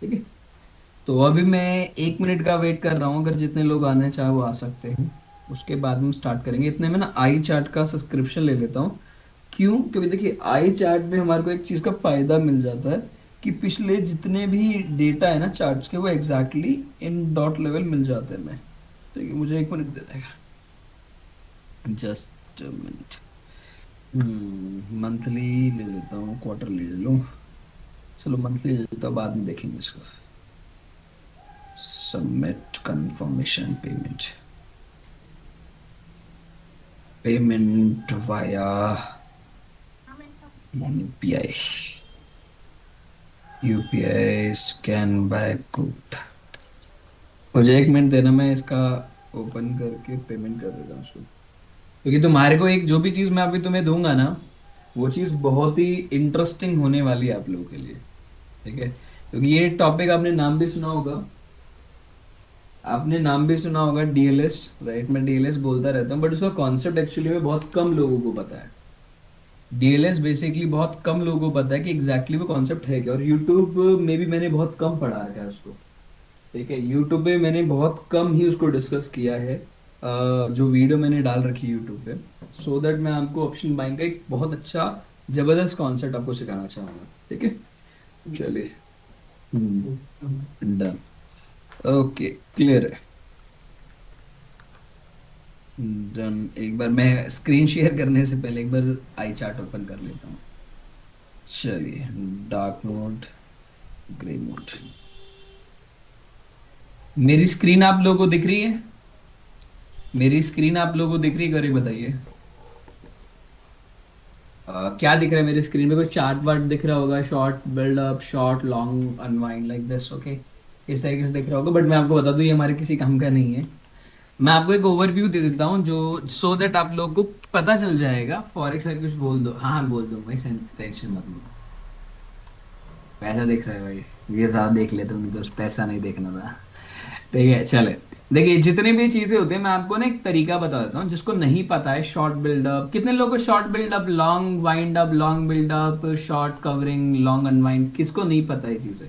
ठीक है। तो अभी मैं 1 मिनट का वेट कर रहा हूँ, अगर जितने लोग आने चाहे वो आ सकते हैं। उसके बाद हम स्टार्ट करेंगे। इतने में ना आई चार्ट का सब्सक्रिप्शन ले लेता हूँ। क्यों? क्योंकि देखिए आई चार्ट में हमारे को एक चीज का फायदा मिल जाता है कि पिछले जितने भी डेटा है ना चार्ट्स के, वो एग्जैक्टली इन डॉट लेवल मिल जाते हैं। मैं ठीक है, मुझे 1 मिनट दे देगा, जस्ट मिनट। मंथली ले लेता हूँ, क्वार्टरली ले लूँ। चलो मंथली ले लेता हूँ, बाद में देखेंगे इसको। Submit confirmation payment, payment via UPI, UPI scan bye code. मुझे 1 मिनट देना, मैं इसका ओपन करके पेमेंट कर देता हूँ उसको। क्योंकि तुम्हारे को एक जो भी चीज मैं अभी तुम्हें दूंगा ना, वो चीज बहुत ही इंटरेस्टिंग होने वाली है आप लोगों के लिए। ठीक है, क्योंकि ये टॉपिक आपने नाम भी सुना होगा। आपने नाम भी सुना होगा डीएलएस, राइट? मैं डीएलएस बोलता रहता हूँ, बट उसका कॉन्सेप्ट एक्चुअली में बहुत कम लोगों को पता है। डीएलएस बेसिकली बहुत कम लोगों को पता है कि एग्जैक्टली वो कॉन्सेप्ट है क्या। और यूट्यूब में भी मैंने बहुत कम पढ़ा है उसको। ठीक है, यूट्यूब पे मैंने बहुत कम ही उसको डिस्कस किया है। जो वीडियो मैंने डाल रखी है यूट्यूब पे, सो दैट मैं आपको ऑप्शन बाइंग का एक बहुत अच्छा जबरदस्त कॉन्सेप्ट आपको सिखाना चाहूंगा। ठीक है, चलिए। डन। ओके, क्लियर है। डन। एक बार मैं स्क्रीन शेयर करने से पहले एक बार आई चार्ट ओपन कर लेता हूँ। चलिए, डार्क मोड, ग्रे मोड। मेरी स्क्रीन आप लोगों को दिख रही है? मेरी स्क्रीन आप लोगों को दिख रही है? करिए बताइए। क्या दिख रहा है मेरी स्क्रीन पे? कोई चार्ट वार्ट दिख रहा होगा, short build up, short long unwind, like this. Okay, इस तरीके से दिख रहा होगा, बट मैं आपको बता दूं ये हमारे किसी काम का नहीं है। मैं आपको एक ओवरव्यू दे देता हूँ जो, सो दैट आप लोग को पता चल जाएगा। फॉरेक्स का कुछ बोल दो। हाँ हाँ, बोल दो भाई, टेंशन मत लो। पैसा देख रहे हो भाई? ये साथ देख लेते, उन्हें तो पैसा नहीं देखना था। ठीक है, चले। देखिए जितनी भी चीजें होती है, मैं आपको ना एक तरीका बता देता हूँ जिसको नहीं पता है। शॉर्ट बिल्डअप, कितने लोगों को short buildup, long wind up, long buildup, short covering, long unwind, किसको नहीं पता ये चीजें?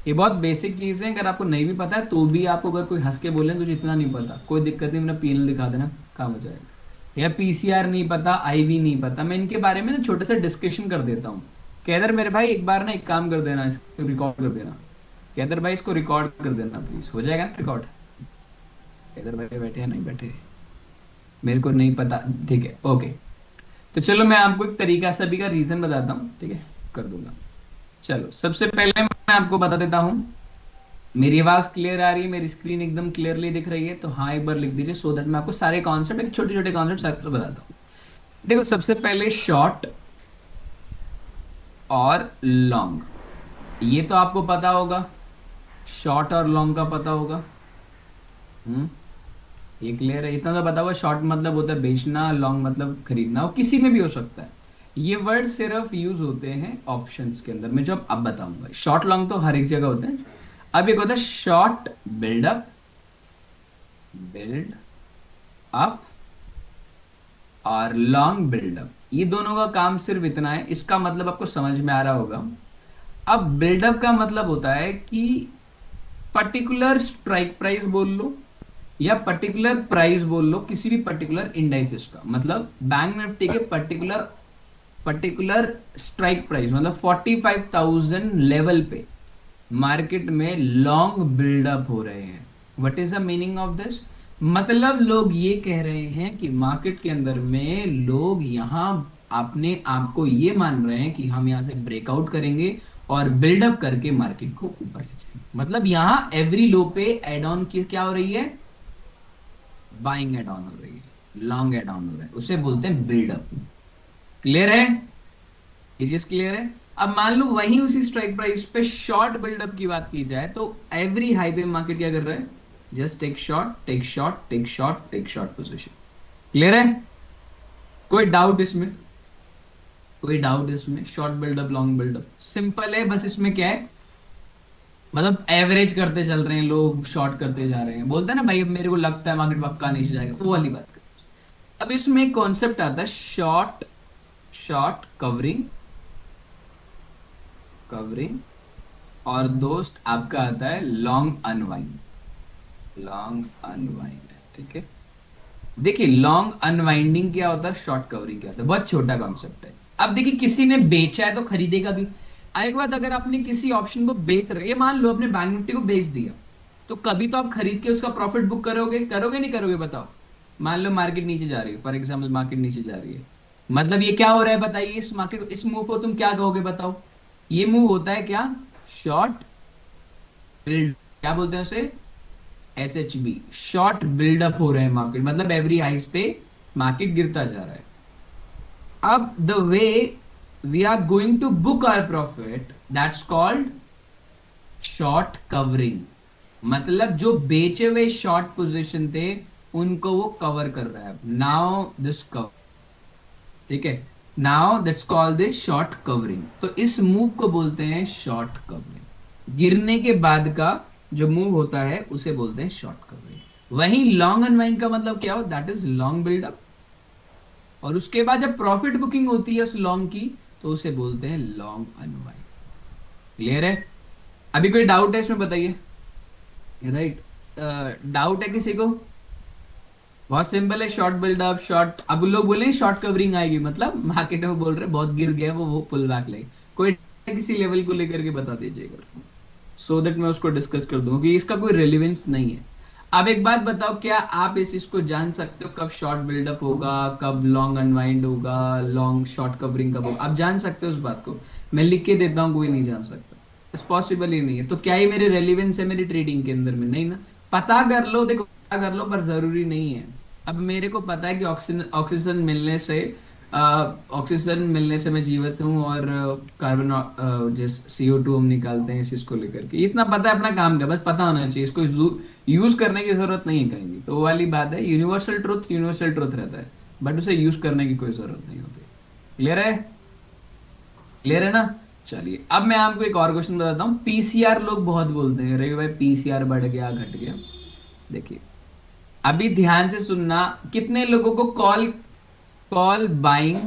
ये बहुत बेसिक चीजें हैं। अगर आपको नहीं भी पता है तो भी आपको अगर कोई हंस के बोले तुझे इतना नहीं पता, कोई दिक्कत नहीं, मेरा पीएनएल दिखा देना, काम हो जाएगा। या पीसीआर नहीं पता, आईवी नहीं पता, मैं इनके बारे में ना छोटे से डिस्कशन कर देता हूँ। कहदर मेरे भाई एक बार ना एक काम कर देना, इसको रिकॉर्ड कर देना। कहदर भाई इसको रिकॉर्ड कर देना प्लीज, हो जाएगा ना रिकॉर्ड? इधर बैठे बैठे या नहीं बैठे, मेरे को नहीं पता। ठीक है, ओके। तो चलो मैं आपको एक तरीका सभी का रीजन बताता हूँ। ठीक है, कर दूंगा। चलो सबसे पहले मैं आपको बता देता हूँ। मेरी आवाज क्लियर आ रही है? मेरी स्क्रीन एकदम क्लियरली दिख रही है? तो हाँ एक बार लिख दीजिए, सो दैट मैं आपको सारे कॉन्सेप्ट, एक छोटे छोटे कॉन्सेप्ट आपको बताता हूँ। देखो सबसे पहले शॉर्ट और लॉन्ग, ये तो आपको पता होगा। शॉर्ट और लॉन्ग का पता होगा। हम्म, ये क्लियर है? इतना तो पता हुआ, शॉर्ट मतलब होता है बेचना, लॉन्ग मतलब खरीदना, और किसी में भी हो सकता है। ये वर्ड सिर्फ यूज होते हैं ऑप्शंस के अंदर में, जो अब बताऊंगा। शॉर्ट लॉन्ग तो हर एक जगह होते हैं। अब एक होता है शॉर्ट बिल्डअप, बिल्ड अप, और लॉन्ग बिल्डअप। ये दोनों का काम सिर्फ इतना है, इसका मतलब आपको समझ में आ रहा होगा। अब बिल्डअप का मतलब होता है कि पर्टिकुलर स्ट्राइक प्राइस बोल लो, या पर्टिकुलर प्राइस बोल लो किसी भी पर्टिकुलर इंडाइसेस का। मतलब बैंक निफ्टी के पर्टिकुलर पर्टिकुलर स्ट्राइक प्राइस, मतलब 45,000 लेवल पे मार्केट में लॉन्ग बिल्डअप हो रहे हैं। What is the meaning of this? मतलब लोग ये कह रहे हैं कि मार्केट के अंदर में लोग यहाँ अपने आप को ये मान रहे हैं कि हम यहाँ से ब्रेकआउट करेंगे और बिल्डअप करके मार्केट को ऊपर ले जाएंगे। मतलब यहाँ एवरी लो पे एड ऑन की क्या हो रही है? बाइंग एड ऑन हो रही है, लॉन्ग एड ऑन हो रहा है, उसे बोलते हैं बिल्डअप। क्लियर है? ये चीज क्लियर है? अब मान लो वहीं उसी स्ट्राइक प्राइस पे शॉर्ट बिल्डअप की बात की जाए, तो एवरी हाई पे मार्केट क्या कर रहा है? Just take short, take short, take short, take short position. Clear है? कोई डाउट इसमें? कोई डाउट इसमें? Short buildup, long buildup simple है, बस इसमें क्या है, मतलब एवरेज करते चल रहे हैं लोग, शॉर्ट करते जा रहे हैं। बोलते हैं ना भाई अब मेरे को लगता है मार्केट पक्का नीचे जाएगा, वो वाली बात कर। अब इसमें एक कॉन्सेप्ट आता है शॉर्ट, शॉर्ट कवरिंग, कवरिंग और दोस्त आपका आता है लॉन्ग अनवाइंड। लॉन्ग अनवाइंड, ठीक है। देखिए लॉन्ग अनवाइंडिंग क्या होता है, शॉर्ट कवरिंग क्या होता है, बहुत छोटा कॉन्सेप्ट है। अब देखिए किसी ने बेचा है तो खरीदेगा भी। एक बात, अगर आपने किसी ऑप्शन को बेच रहे, ये मान लो आपने बैंक निफ्टी को बेच दिया, तो कभी तो आप खरीद के उसका प्रॉफिट बुक करोगे, करोगे नहीं करोगे बताओ। मान लो मार्केट नीचे जा रही है, फॉर एग्जाम्पल मार्केट नीचे जा रही है, मतलब ये क्या हो रहा है बताइए, इस मार्केट इस मूव को तुम क्या कहोगे बताओ। ये मूव होता है क्या, शॉर्ट बिल्ड, क्या बोलते हैं उसे, SHB, शॉर्ट बिल्डअप हो रहे हैं मार्केट, मतलब एवरी हाइस पे मार्केट गिरता जा रहा है। अब the way we are going to book our profit, that's called short covering. मतलब जो बेचे हुए शॉर्ट पोजीशन थे उनको वो कवर कर रहा है। नाउ दिस कवर, ठीक है, now that's called this short covering. तो इस मूव को बोलते हैं शॉर्ट कवरिंग। गिरने के बाद का जो मूव होता है उसे बोलते हैं शॉर्ट कवरिंग। वहीं लॉन्ग अनवाइंड का मतलब क्या हो, दैट इज लॉन्ग बिल्डअप। और उसके बाद जब प्रॉफिट बुकिंग होती है उस लॉन्ग की, तो उसे बोलते हैं लॉन्ग अनवाइंड। क्लियर है? अभी कोई डाउट है इसमें बताइए। राइट, डाउट है किसी को? बहुत सिंपल है, शॉर्ट बिल्डअप, शॉर्ट, अब लोग बोले शॉर्ट कवरिंग आएगी, मतलब मार्केट में बोल रहे बहुत गिर गया वो पुल बैक ले। कोई किसी लेवल को लेकर के बता दीजिएगा, सो दैट मैं उसको डिस्कस कर दूंगा कि इसका कोई रेलिवेंस नहीं है। अब एक बात बताओ, क्या आप इस इसको जान सकते हो कब शॉर्ट बिल्डअप होगा, कब लॉन्ग अनवाइंड होगा, लॉन्ग शॉर्ट कवरिंग कब होगा? आप जान सकते हो उस बात को? मैं लिख के देता हूँ, कोई नहीं जान सकता, इट्स पॉसिबल ही नहीं है। तो क्या ही मेरी रेलिवेंस है मेरी ट्रेडिंग के अंदर में? नहीं ना। पता कर लो, देखो पता कर लो, पर जरूरी नहीं है। अब मेरे को पता है कि ऑक्सीजन ऑक्सीजन मिलने से ऑक्सीजन मिलने से मैं जीवित हूँ, और कार्बन जिस CO2 हम निकालते हैं इसको लेकर के, इतना पता है अपना काम का, बस पता होना चाहिए, इसको यूज करने की जरूरत नहीं है कहीं भी। तो वो वाली बात है, यूनिवर्सल ट्रुथ रहता है, बट उसे यूज करने की कोई जरूरत नहीं होती। क्लियर है? क्लियर है ना? चलिए अब मैं आपको एक और क्वेश्चन बताता हूँ। पीसीआर लोग बहुत बोलते हैं, रवि भाई पीसीआर बढ़ गया घट गया। देखिए अभी ध्यान से सुनना, कितने लोगों को कॉल कॉल बाइंग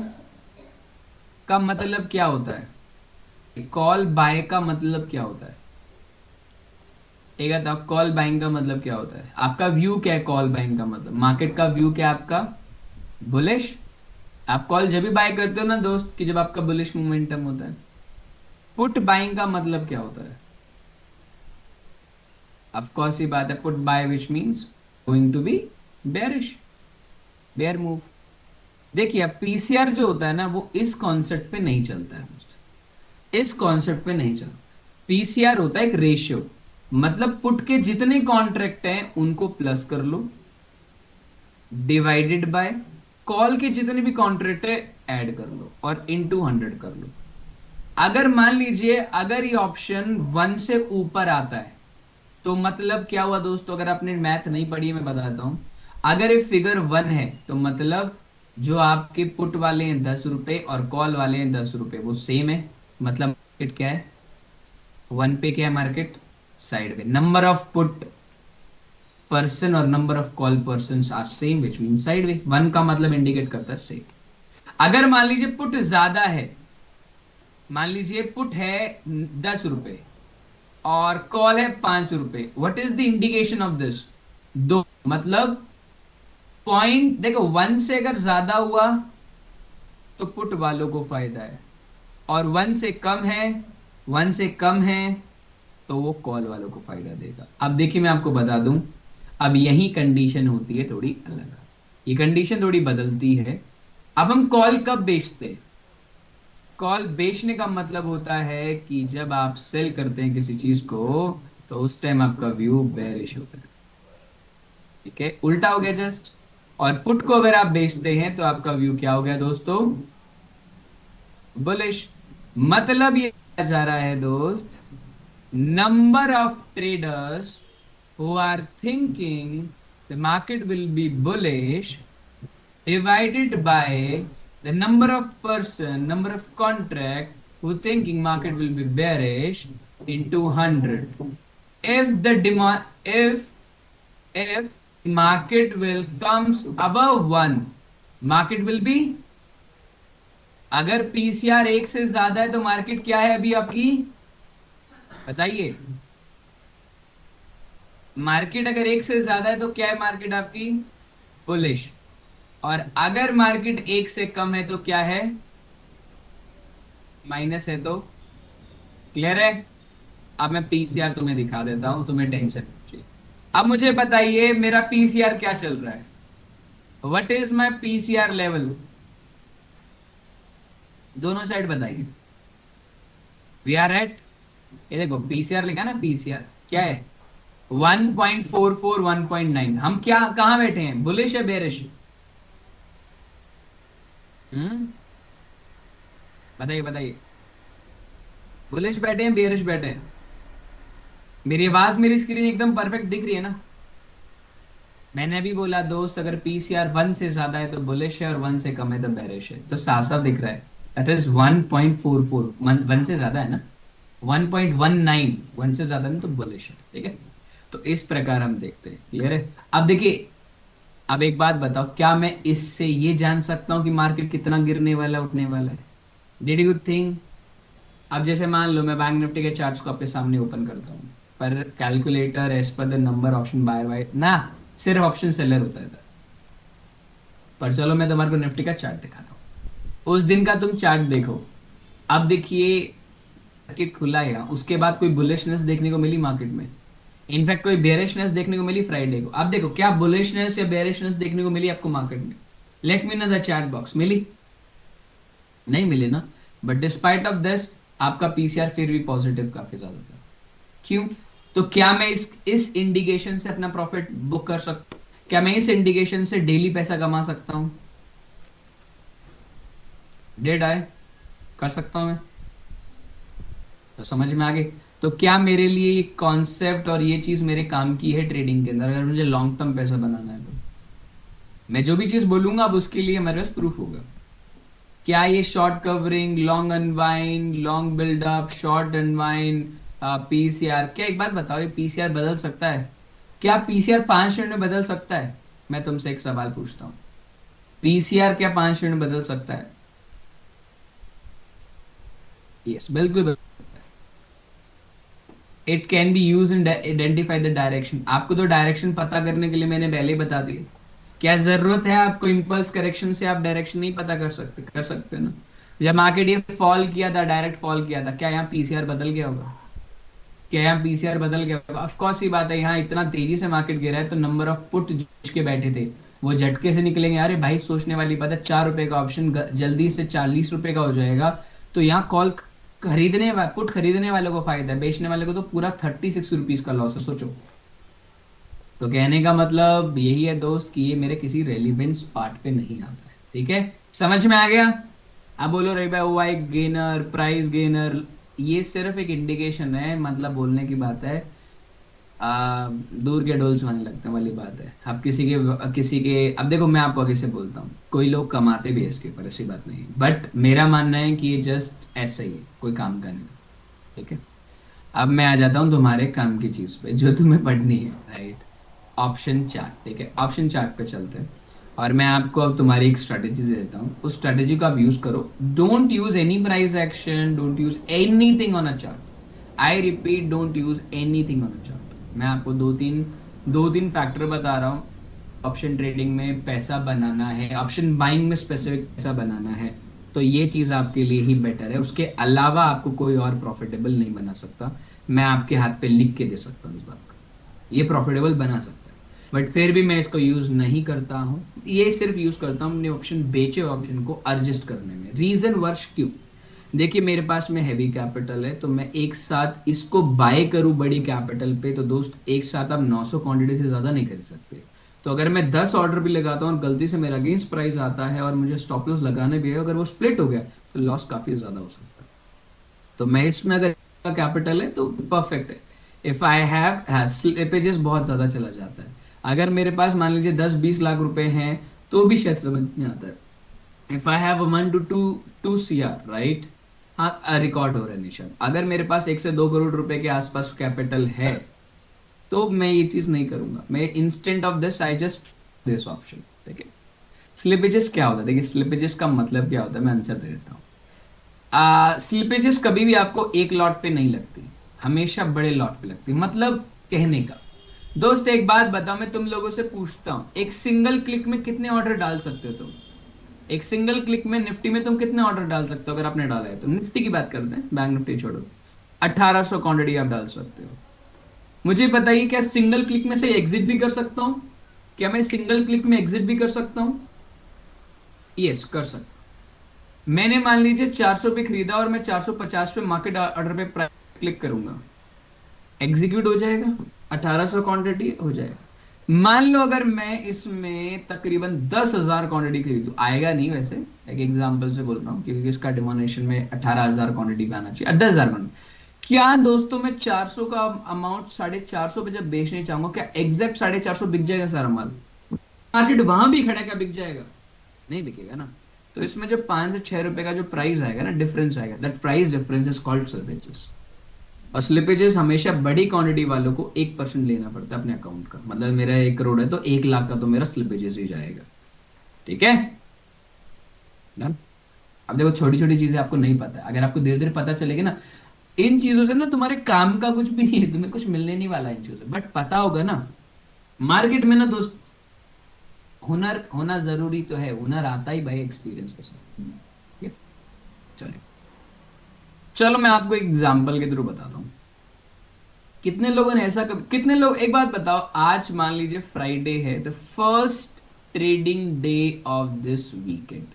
का मतलब क्या होता है, कॉल बाय का मतलब क्या होता है? एक बताओ, कॉल बाइंग का मतलब क्या होता है? आपका व्यू क्या है कॉल बाइंग का मतलब? मार्केट का व्यू क्या है आपका? बुलिश। आप कॉल जब भी बाय करते हो ना दोस्त, कि जब आपका बुलिश मोमेंटम होता है। पुट बाइंग का मतलब क्या होता है? ऑफ कोर्स ही बात है, put buy which means going to be bearish, bear move. देखिए अब पीसीआर जो होता है ना, वो इस कॉन्सेप्ट पे नहीं चलता है दोस्त, इस कॉन्सेप्ट पे नहीं चलता। पीसीआर होता है एक रेशियो, मतलब पुट के जितने कॉन्ट्रैक्ट हैं उनको प्लस कर लो, डिवाइडेड बाय कॉल के जितने भी कॉन्ट्रैक्ट है ऐड कर लो, और इनटू 100 कर लो। अगर मान लीजिए अगर ये ऑप्शन 1 से ऊपर आता है, तो मतलब क्या हुआ दोस्तों, अगर आपने मैथ नहीं पढ़ी है मैं बताता हूं। अगर ये फिगर 1 है तो मतलब जो आपके पुट वाले हैं 10 रुपए और कॉल वाले हैं 10 रुपए, वो सेम है। मतलब मार्केट क्या है, 1 पे क्या है मार्केट, साइड पे। नंबर ऑफ पुट पर्सन और number of call person are same, which mean side way. 1 का मतलब इंडिकेट करता है सेम। अगर मान लीजिए पुट ज्यादा है, मान लीजिए पुट है 10 रुपए और कॉल है 5 रुपए, what is the indication of this? दो, मतलब पॉइंट, देखो 1 से अगर ज्यादा हुआ तो पुट वालों को फायदा है, और 1 से कम है, 1 से कम है तो वो कॉल वालों को फायदा देगा। अब देखिए मैं आपको बता दूं, अब यही कंडीशन होती है थोड़ी अलग, ये कंडीशन थोड़ी बदलती है। अब हम कॉल कब बेचते हैं? कॉल बेचने का मतलब होता है कि जब आप सेल करते हैं किसी चीज को, तो उस टाइम आपका व्यू बेरिश होता है, ठीक है, उल्टा हो गया जस्ट। और पुट को अगर आप बेचते हैं तो आपका व्यू क्या हो गया दोस्तों, बुलिश। मतलब ये कहा जा रहा है दोस्त, number of traders who are thinking the market will be bullish divided by the number of contract who thinking market will be bearish into 100. If the demand, if market will comes above 1, market will be, अगर PCR 1 से ज्यादा है तो market क्या है अभी आपकी, बताइए। मार्केट अगर एक से ज्यादा है तो क्या है मार्केट आपकी? बुलिश। और अगर मार्केट एक से कम है तो क्या है? माइनस है। तो क्लियर है? अब मैं पीसीआर तुम्हें दिखा देता हूं, तुम्हें टेंशन नहीं चाहिए। अब मुझे बताइए मेरा पीसीआर क्या चल रहा है? What is my PCR level? दोनों साइड बताइए। वी आर एट, ये देखो पीसीआर लिखा ना, पीसीआर क्या है? 1.44, 1.9। हम क्या कहां बैठे हैं, बुलिश है बेरिश? हम्म, बताइए बताइए। बुलिश बैठे हैं बेरिश बैठे हैं? मेरी आवाज, मेरी स्क्रीन एकदम परफेक्ट दिख रही है ना? मैंने भी बोला दोस्त, अगर पीसीआर 1 से ज्यादा है तो बुलिश है और 1 से कम है तो बेरिश है, तो साफ साफ दिख रहा है। दैट इज 1.44, 1 से ज्यादा है ना? 1.19, 1 से ज्यादा नहीं तो बुलिश है, ठीक है। तो इस प्रकार हम देखते हैं, क्लियर है? अब देखिए, अब एक बात बताओ, क्या मैं इससे ये जान सकता हूं कि मार्केट कितना गिरने वाला है उठने वाला है? Did you think? अब जैसे मान लो मैं बैंक निफ्टी के चार्ट्स को आपके सामने ओपन करता हूँ, पर कैलकुलेटर एज पर the number option buy buy ना, सिर्फ ऑप्शन सेलर होता है। पर चलो मैं तुम्हारे को निफ्टी का चार्ट दिखाता हूँ, उस दिन का तुम चार्ट देखो। अब देखिए, मार्केट खुला है यहाँ, उसके बाद कोई बुलिशनेस देखने को मिली मार्केट में? इनफैक्ट कोई बेरिशनेस देखने को मिली फ्राइडे को? अब देखो, क्या बुलिशनेस या बेरिशनेस देखने को मिली आपको मार्केट में? Let me know the chat box. मिली? नहीं मिली ना? बट डिस्पाइट ऑफ दिस, आपका पीसीआर फिर भी पॉजिटिव काफी ज्यादा था। क्यों? तो क्या मैं इस इंडिकेशन से अपना प्रॉफिट बुक कर सकता हूं? क्या मैं इस इंडिकेशन से डेली पैसा कमा सकता हूं? डेड आए, कर सकता हूं मैं? तो समझ में आ गई। तो क्या मेरे लिए ये कॉन्सेप्ट और ये चीज मेरे काम की है ट्रेडिंग के अंदर, अगर मुझे लॉन्ग टर्म पैसा बनाना है तो? मैं जो भी चीज बोलूंगा अब उसके लिए मेरे पास प्रूफ होगा। क्या ये short covering, long unwind, long buildup, short unwind, PCR, क्या एक बात बताओ, ये पीसीआर बदल सकता है? क्या पीसीआर 5 मिनट में बदल सकता है? मैं तुमसे एक सवाल पूछता हूँ, पीसीआर क्या 5 मिनट में बदल सकता है? यस, बिल्कुल। It can be use in identify the direction. आपको तो डायरेक्शन पता करने के लिए मैंने पहले ही बता दिया। क्या जरूरत है आपको इम्पल्स करेक्शन से आप डायरेक्शन नहीं पता कर सकते? कर सकते हो ना। जब मार्केट ये फॉल किया था, डायरेक्ट फॉल किया था, क्या यहाँ पीसीआर बदल गया होगा? क्या यहाँ पीसीआर बदल गया होगा? ऑफ कोर्स ही बात है, यहाँ इतना तेजी से मार्केट गिरा है तो नंबर ऑफ पुट के बैठे थे वो झटके से निकलेंगे। अरे भाई, सोचने वाली बात है, 4 रुपए का ऑप्शन जल्दी से 40 रुपए का हो जाएगा, तो यहाँ कॉल पुट खरीदने वाले को फायदा है, बेचने वाले को तो पूरा 36 रुपीज का लॉस है, सोचो। तो कहने का मतलब यही है दोस्त कि ये मेरे किसी रेलिवेंस पार्ट पे नहीं आता है, ठीक है? समझ में आ गया? अब बोलो रही भाई, वो एक गेनर, प्राइस गेनर, ये सिर्फ एक इंडिकेशन है, मतलब बोलने की बात है। दूर के ढोल सुहाने लगते हैं वाली बात है। अब किसी के अब देखो, मैं आपको आगे से बोलता हूँ, कोई लोग कमाते भी है इसके ऊपर, ऐसी बात नहीं, बट मेरा मानना है कि ये जस्ट ऐसा ही है, कोई काम का नहीं, ठीक है। अब मैं आ जाता हूँ तुम्हारे काम की चीज पे जो तुम्हें पढ़नी है, राइट? ऑप्शन चार्ट, ठीक है, ऑप्शन चार्ट पे चलते हैं। और मैं आपको अब तुम्हारी एक स्ट्रेटेजी दे देता हूँ, उस स्ट्रेटेजी को आप यूज करो। Don't use any price action, don't use anything on a chart. I repeat, don't use anything on a chart. मैं आपको दो तीन फैक्टर बता रहा हूँ। ऑप्शन ट्रेडिंग में पैसा बनाना है, ऑप्शन बाइंग में स्पेसिफिक पैसा बनाना है, तो ये चीज आपके लिए ही बेटर है। उसके अलावा आपको कोई और प्रॉफिटेबल नहीं बना सकता। मैं आपके हाथ पे लिख के दे सकता हूँ इस बात को, ये प्रॉफिटेबल बना सकता है। बट फिर भी मैं इसको यूज नहीं करता हूँ, ये सिर्फ यूज करता हूँ अपने ऑप्शन, बेचे ऑप्शन को एडजस्ट करने में। रीजन वर्ष क्यों? देखिए, मेरे पास में हैवी कैपिटल है, तो मैं एक साथ इसको बाय करूं बड़ी कैपिटल पे, तो दोस्त एक साथ आप 900 क्वांटिटी से ज्यादा नहीं खरीद सकते। तो अगर मैं 10 ऑर्डर भी लगाता हूँ और गलती से मेरा अगेंस्ट प्राइस आता है और मुझे स्टॉप लॉस लगाने भी है, अगर वो स्प्लिट हो गया तो लॉस काफी ज्यादा हो सकता है। तो मैं इसमें अगर कैपिटल है तो परफेक्ट है। इफ आई हैव स्लिपेजेस बहुत ज्यादा चला जाता है, अगर मेरे पास मान लीजिए 10-20 लाख रुपए हैं, तो भी शायद समझ में आता है। If I have 1 to 2 CR, right? हाँ, रिकॉर्ड हो रहा है निशान। अगर मेरे पास 1 से 2 करोड़ रुपए के आसपास कैपिटल है, तो मैं ये चीज नहीं करूंगा। मैं instant of this I just this option, ठीक है। स्लिपेजेस क्या होता है? देखिए, स्लिपेजेस का मतलब क्या होता है, मैं आंसर दे देता हूँ। स्लिपेजेस कभी भी आपको एक लॉट पे नहीं लगती, हमेशा बड़े लॉट पे लगती है। मतलब कहने का, दोस्त एक बात बताओ, मैं तुम लोगों से पूछता हूं, एक सिंगल क्लिक में कितने ऑर्डर डाल सकते हो तुम? एक सिंगल क्लिक में निफ्टी में तुम कितने ऑर्डर डाल सकते हो? अगर आपने डाला है तो, निफ्टी की बात करते हैं, बैंक निफ्टी छोड़ो, 1800 क्वांटिटी आप डाल सकते हो। मुझे बताइए, क्या सिंगल क्लिक में से एग्जिट भी कर सकता हूं? क्या मैं सिंगल क्लिक में एग्जिट भी कर सकता हूं? यस, कर सकता हूं। मैंने मान लीजिए 400 पे खरीदा और मैं 450 पे मार्केट ऑर्डर पे प्राइस क्लिक करूंगा, एग्जीक्यूट हो जाएगा, 1800 क्वांटिटी हो जाएगा। मान लो अगर मैं इसमें तकरीबन 10,000 क्वांटिटी खरीदूं, आएगा नहीं वैसे, एक एग्जांपल से बोल रहा हूँ क्योंकि इसका डिमोनेशन में 18,000 क्वांटिटी पे आना चाहिए, 10,000 क्वांटिटी। क्या दोस्तों, मैं 400 का अमाउंट 450 पे जब बेचने चाहूंगा, क्या एग्जैक्ट 450 बिक जाएगा सारा माल? मार्केट वहां भी खड़ा, क्या बिक जाएगा? नहीं बिकेगा ना। तो इसमें जो 5 से 6 रुपए का जो प्राइस आएगा ना, डिफरेंस आएगा, that price difference is called services. और स्लिपेजेस हमेशा बड़ी क्वांटिटी वालों को 1% लेना पड़ता है अपने अकाउंट का। मतलब मेरा 1 करोड़ है तो 1 लाख का तो मेरा स्लिपेजेस ही जाएगा। ठीक है ना? अब देखो, छोटी छोटी चीजें आपको नहीं पता है, अगर आपको धीरे धीरे पता चलेगी ना, इन चीजों से ना तुम्हारे काम का कुछ भी नहीं है, तुम्हें कुछ मिलने नहीं वाला इन चीजों से, बट पता होगा ना। मार्केट में ना दोस्त, हुनर होना जरूरी तो है, हुनर आता ही भाई एक्सपीरियंस के साथ। ठीक है? चलिए, चलो मैं आपको एग्जाम्पल के थ्रू बताता हूँ। कितने लोगों ने ऐसा कितने लोग, एक बात बताओ, आज मान लीजिए फ्राइडे है, the first trading day of this weekend,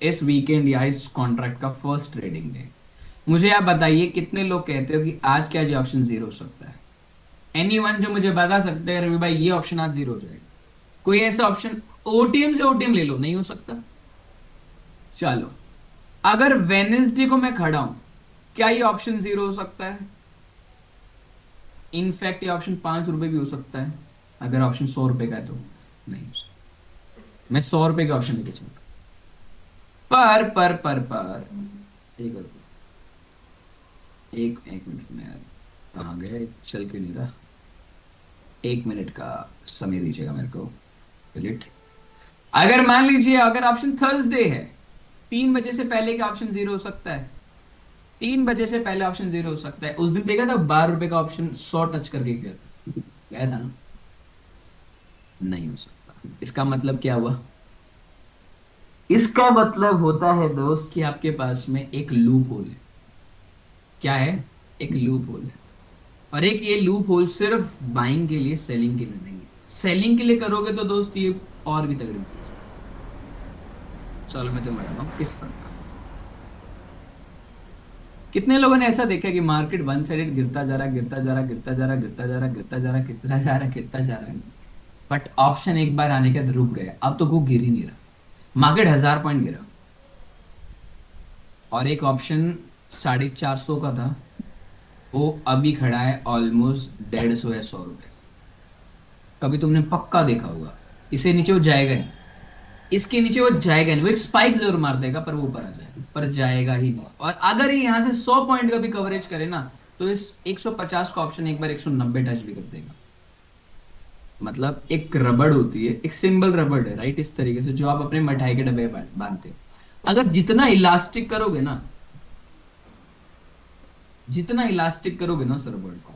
इस वीकेंड या इस कॉन्ट्रैक्ट का फर्स्ट ट्रेडिंग डे। मुझे आप बताइए कितने लोग कहते हो कि आज क्या जो ऑप्शन जीरो हो सकता है? एनीवन जो मुझे बता सकते हैं रवि भाई ये ऑप्शन आज जीरो हो जाएगा? कोई ऐसा ऑप्शन? ओटीएम से ओटीएम ले लो, नहीं हो सकता। चलो, अगर वेनेसडे को मैं खड़ा हूं, क्या ये ऑप्शन जीरो हो सकता है? इनफैक्ट ये ऑप्शन 5 रुपए भी हो सकता है, अगर ऑप्शन 100 रुपए का है तो। नहीं हो सकता। मैं 100 रुपए के ऑप्शन लेके चलता हूं। पर एक और, एक मिनट में यार, कहाँ गए, चल क्यों नहीं रहा? 1 मिनट का समय दीजिएगा मेरे को, मिनट। अगर मान लीजिए, अगर ऑप्शन थर्सडे है, 3 बजे से पहले का ऑप्शन जीरो हो सकता है? 3 बजे से पहले ऑप्शन जीरो हो सकता है। उस दिन देखा था 12 रुपए का ऑप्शन 100 टच करके गया था ना? नहीं हो सकता। इसका मतलब क्या हुआ? इसका मतलब होता है दोस्त कि आपके पास में एक लूप होल है। क्या है? एक लूप होल है। और एक ये लूप होल सिर्फ बाइंग के लिए, सेलिंग के लिए नहीं है। सेलिंग के लिए करोगे तो दोस्त ये और भी तगड़ी चीज़ है। चलो मैं तुम्हें बताता हूँ किस प्रकार। कितने लोगों ने ऐसा देखा कि मार्केट वन साइडेड गिरता जा रहा, गिरता जा रहा, गिरता जा रहा, गिरता जा रहा, गिरता जा रहा, गिरता जा रहा, गिरता जा रहा है, बट ऑप्शन एक बार आने के बाद रुक गया, अब तो वो गिर ही नहीं रहा। मार्केट 1,000 पॉइंट गिरा, और एक ऑप्शन 450 का था, वो अभी खड़ा है ऑलमोस्ट 150 या 100 रुपए। कभी तुमने पक्का देखा होगा, इसे नीचे वो जाएगा नहीं, इसके नीचे वो जाएगा नहीं, वो एक स्पाइक जरूर मार देगा पर वो ऊपर आ जाएगा, पर जाएगा ही नहीं। और अगर ये यहाँ से 100 पॉइंट का भी कवरेज करे ना, तो इस 150 का ऑप्शन एक बार 190 टच भी कर देगा। मतलब एक रबड़ होती है, एक सिंबल रबड़ है, राइट, इस तरीके से जो आप अपने मिठाई के डब्बे बांधते हो। अगर जितना इलास्टिक करोगे ना, जितना इलास्टिक करोगे ना उस रबड़ को,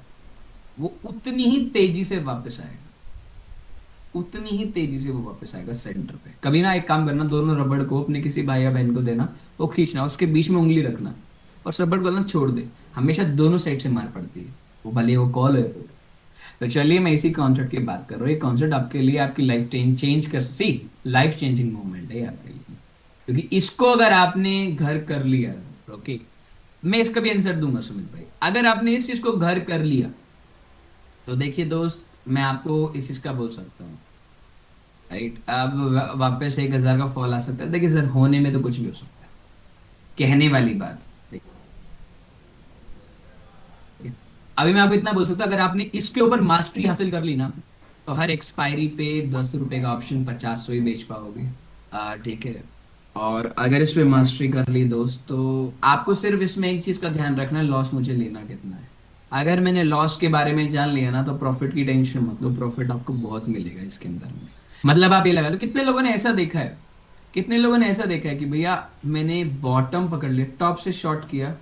वो उतनी ही तेजी से वापस आएगा, उतनी ही तेजी से वो वापस आएगा सेंटर पे। कभी ना एक काम करना, दोनों रबड़ को अपने किसी भाई या बहन को देना, वो खींचना, उसके बीच में उंगली रखना और रबड़ को ना छोड़ दे। हमेशा दोनों साइड से मार पड़ती है, वो भले वो कॉल है। तो चलिए, मैं इसी कॉन्सेप्ट की बात कर रहा हूँ। ये कॉन्सेप्ट आपके लिए, आपकी लाइफ चेंज कर सी, लाइफ चेंजिंग मूवमेंट है आपके लिए, क्योंकि इसको अगर आपने घर कर लिया, ओके, मैं इसका भी आंसर दूंगा सुमित भाई। अगर आपने इस चीज को घर कर लिया, तो देखिए दोस्त, मैं आपको इस चीज का बोल सकता हूँ, राइट, अब वापस 1,000 का फॉल आ सकता है। देखिए सर, होने में तो कुछ भी हो सकता है, कहने वाली बात। देखिए, अभी मैं आपको इतना बोल सकता हूँ, अगर आपने इसके ऊपर मास्टरी हासिल कर ली ना, तो हर एक्सपायरी पे 10 रुपए का ऑप्शन 50 ही बेच पाओगे। ठीक है। और अगर इस पे मास्टरी कर ली दोस्त, तो आपको सिर्फ इसमें एक चीज का ध्यान रखना है, लॉस मुझे लेना कितना है। अगर मैंने लॉस के बारे में जान लिया ना, तो प्रॉफिट की टेंशन मत लो, प्रॉफिट आपको बहुत मिलेगा इसके अंदर में। मतलब आप ये लगा लो, कितने लोगों ने ऐसा देखा है, कितने लोगों ने ऐसा देखा है कि भैया मैंने बॉटम पकड़ लिया, टॉप से शॉर्ट किया,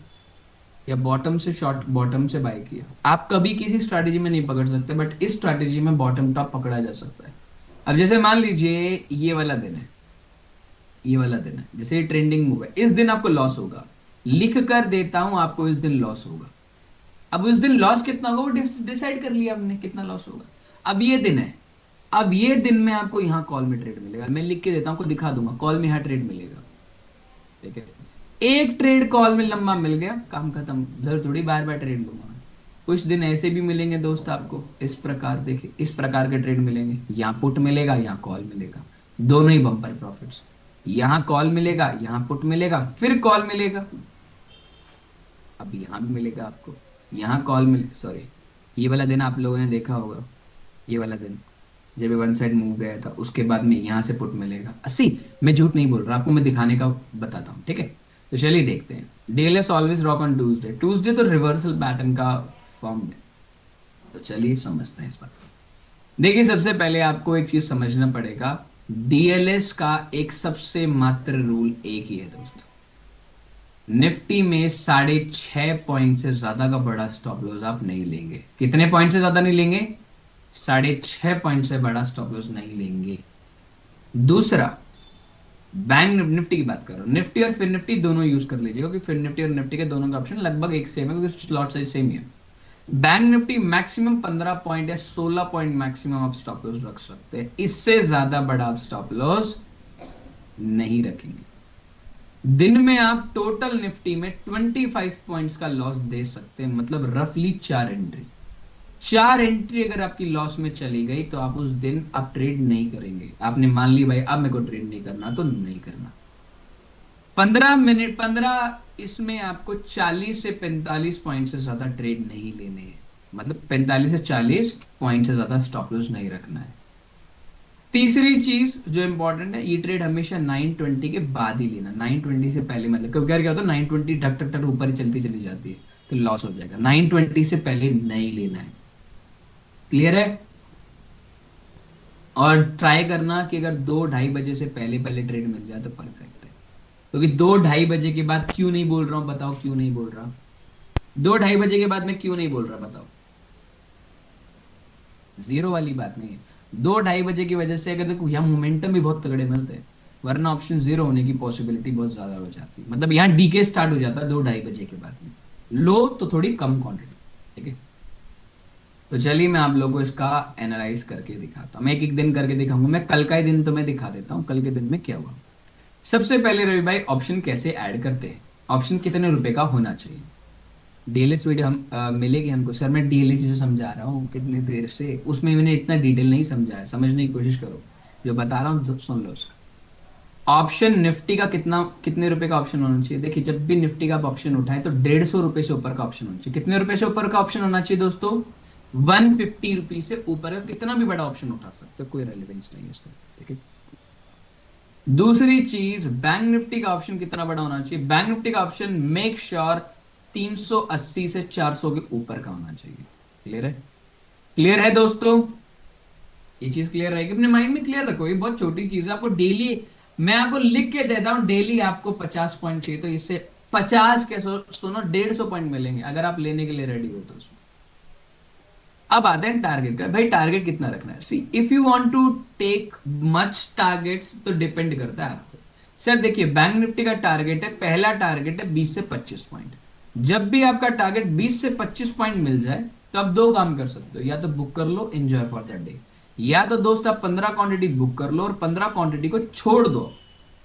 या बॉटम से शॉर्ट, बॉटम से बाय किया, आप कभी किसी स्ट्रैटेजी में नहीं पकड़ सकते, बट इस स्ट्रैटेजी में बॉटम टॉप पकड़ा जा सकता है। अब जैसे मान लीजिए ये वाला दिन है, ये वाला दिन है, जैसे ये ट्रेंडिंग मूव है, इस दिन आपको लॉस होगा, लिख कर देता हूं आपको, इस दिन लॉस होगा। अब उस दिन लॉस कितना होगा वो डिसाइड कर लिया हमने, कितना लॉस होगा। अब ये दिन है, अब ये दिन में आपको यहाँ कॉल में ट्रेड मिलेगा, मैं लिख के देता हूँ, आपको दिखा दूंगा, कॉल में यहाँ ट्रेड मिलेगा, ठीक है। एक ट्रेड कॉल में लंबा मिल गया, काम खत्म, उधर थोड़ी बार बार ट्रेड लूंगा। कुछ दिन ऐसे भी मिलेंगे दोस्त आपको, इस प्रकार देखिए, इस प्रकार के ट्रेड मिलेंगे, यहाँ पुट मिलेगा, यहाँ कॉल मिलेगा, दोनों ही बम्पर प्रॉफिट्स। यहाँ कॉल मिलेगा, यहाँ पुट मिलेगा, फिर कॉल मिलेगा, अब यहाँ भी मिलेगा आपको, यहाँ कॉल मिले, सॉरी, ये वाला दिन आप लोगों ने देखा होगा, ये वाला दिन जब वन साइड मूव गया था, उसके बाद में यहाँ से पुट मिलेगा 80। मैं झूठ नहीं बोल रहा, आपको मैं दिखाने का बताता हूँ, ठीक है। तो चलिए देखते हैं, DLS always rock on Tuesday, Tuesday तो रिवर्सल पैटर्न का फॉर्म में। तो चलिए समझते हैं इस बात को। देखिए सबसे पहले आपको एक चीज समझना पड़ेगा, डीएलएस का एक सबसे मात्र रूल एक ही है दोस्तों, निफ्टी में 6.5 पॉइंट से ज्यादा का बड़ा स्टॉप लॉस आप नहीं लेंगे। कितने पॉइंट से ज्यादा नहीं लेंगे? 6.5 पॉइंट से बड़ा स्टॉप लॉस नहीं लेंगे। दूसरा, बैंक निफ्टी की बात कर रहा हूं, निफ्टी और फिर निफ्टी दोनों यूज कर लीजिएगा, क्योंकि फिर निफ्टी और निफ्टी के दोनों का ऑप्शन लगभग एक सेम है, क्योंकि स्लॉट साइज सेम ही है। बैंक निफ्टी मैक्सिमम 15 पॉइंट या 16 पॉइंट मैक्सिमम आप स्टॉप लॉस रख सकते हैं, इससे ज्यादा बड़ा आप स्टॉप लॉस नहीं रखेंगे। दिन में आप टोटल निफ्टी में 25 पॉइंट्स का लॉस दे सकते हैं, मतलब रफली 4 एंट्री। 4 एंट्री अगर आपकी लॉस में चली गई तो आप उस दिन आप ट्रेड नहीं करेंगे। आपने मान ली भाई अब मेरे को ट्रेड नहीं करना, तो नहीं करना। 15 मिनट 15 इसमें आपको 40 से 45 पॉइंट से ज्यादा ट्रेड नहीं लेने हैं, मतलब 45 से 40 पॉइंट से ज्यादा स्टॉप लॉस नहीं रखना है। तीसरी चीज जो इंपॉर्टेंट है, ये ट्रेड हमेशा 920 के बाद ही लेना, 920 से पहले मतलब, क्योंकि यार क्या होता है 920 टक टक टक ऊपर ही चलती चली जाती है तो लॉस हो जाएगा। 920 से पहले नहीं लेना है, क्लियर है। और ट्राई करना कि अगर 2-2:30 बजे से पहले पहले ट्रेड मिल जाए तो परफेक्ट है, क्योंकि 2-2:30 बजे के बाद क्यों नहीं बोल रहा हूं बताओ, क्यों नहीं बोल रहा? 2-2:30 बजे के बाद मैं क्यों नहीं बोल रहा बताओ? जीरो वाली बात नहीं है, 2-2:30 बजे की वजह से अगर देखो यहाँ मोमेंटम भी बहुत तगड़े मिलते हैं, वरना ऑप्शन जीरो होने की पॉसिबिलिटी बहुत ज्यादा हो जाती है, मतलब यहाँ डीके स्टार्ट हो जाता है 2-2:30 बजे के बाद में, लो तो थोड़ी कम क्वांटिटी, ठीक है। तो चलिए मैं आप लोगों को इसका एनालाइज करके दिखाता हूँ, मैं एक एक दिन करके दिखाऊंगा, मैं कल का ही दिन तो मैं दिखा देता हूँ, कल के दिन में क्या हुआ। सबसे पहले रवि भाई ऑप्शन कैसे ऐड करते हैं, ऑप्शन कितने रुपए का होना चाहिए। डीएलएस वीडियो हम मिलेगी हमको, सर मैं डीएलएस से समझा रहा हूँ कितनी देर से, उसमें मैंने इतना डिटेल नहीं समझाया, समझने की कोशिश करो, जो बता रहा हूँ सुन लो उसका। ऑप्शन निफ्टी का कितने रुपए का ऑप्शन होना चाहिए? देखिए जब भी निफ्टी का आप ऑप्शन उठाए तो 150 रुपए से ऊपर का ऑप्शन होना चाहिए। कितने रुपए से ऊपर का ऑप्शन होना चाहिए दोस्तों? 150 रुपीज से ऊपर का कितना भी बड़ा ऑप्शन उठा सकते हो, कोई रेलिवेंस नहीं है इसका, ठीक है। दूसरी चीज, बैंक निफ्टी का ऑप्शन कितना बड़ा होना चाहिए? बैंक निफ्टी का ऑप्शन मेक श्योर 380 से 400 के ऊपर का होना चाहिए। क्लियर है? क्लियर है दोस्तों? ये चीज क्लियर रहेगी, अपने माइंड में क्लियर रखो, ये बहुत छोटी चीज है। आपको डेली मैं आपको लिख के देता हूं, डेली आपको 50 पॉइंट चाहिए, तो इससे 50 के सुनो 150 पॉइंट मिलेंगे अगर आप लेने के लिए रेडी हो तो उसमें। अब आते हैं टारगेट का, भाई टारगेट कितना रखना है। See if you want to take much targets तो डिपेंड करता है आपको। सर देखिए बैंक निफ्टी का टारगेट है, पहला टारगेट है 20 से 25 पॉइंट। जब भी आपका टारगेट 20 से 25 पॉइंट मिल जाए तो आप दो काम कर सकते हो, या तो बुक कर लो एंजॉय फॉर दैट डे, या तो दोस्त आप 15 क्वांटिटी बुक कर लो और 15 क्वांटिटी को छोड़ दो,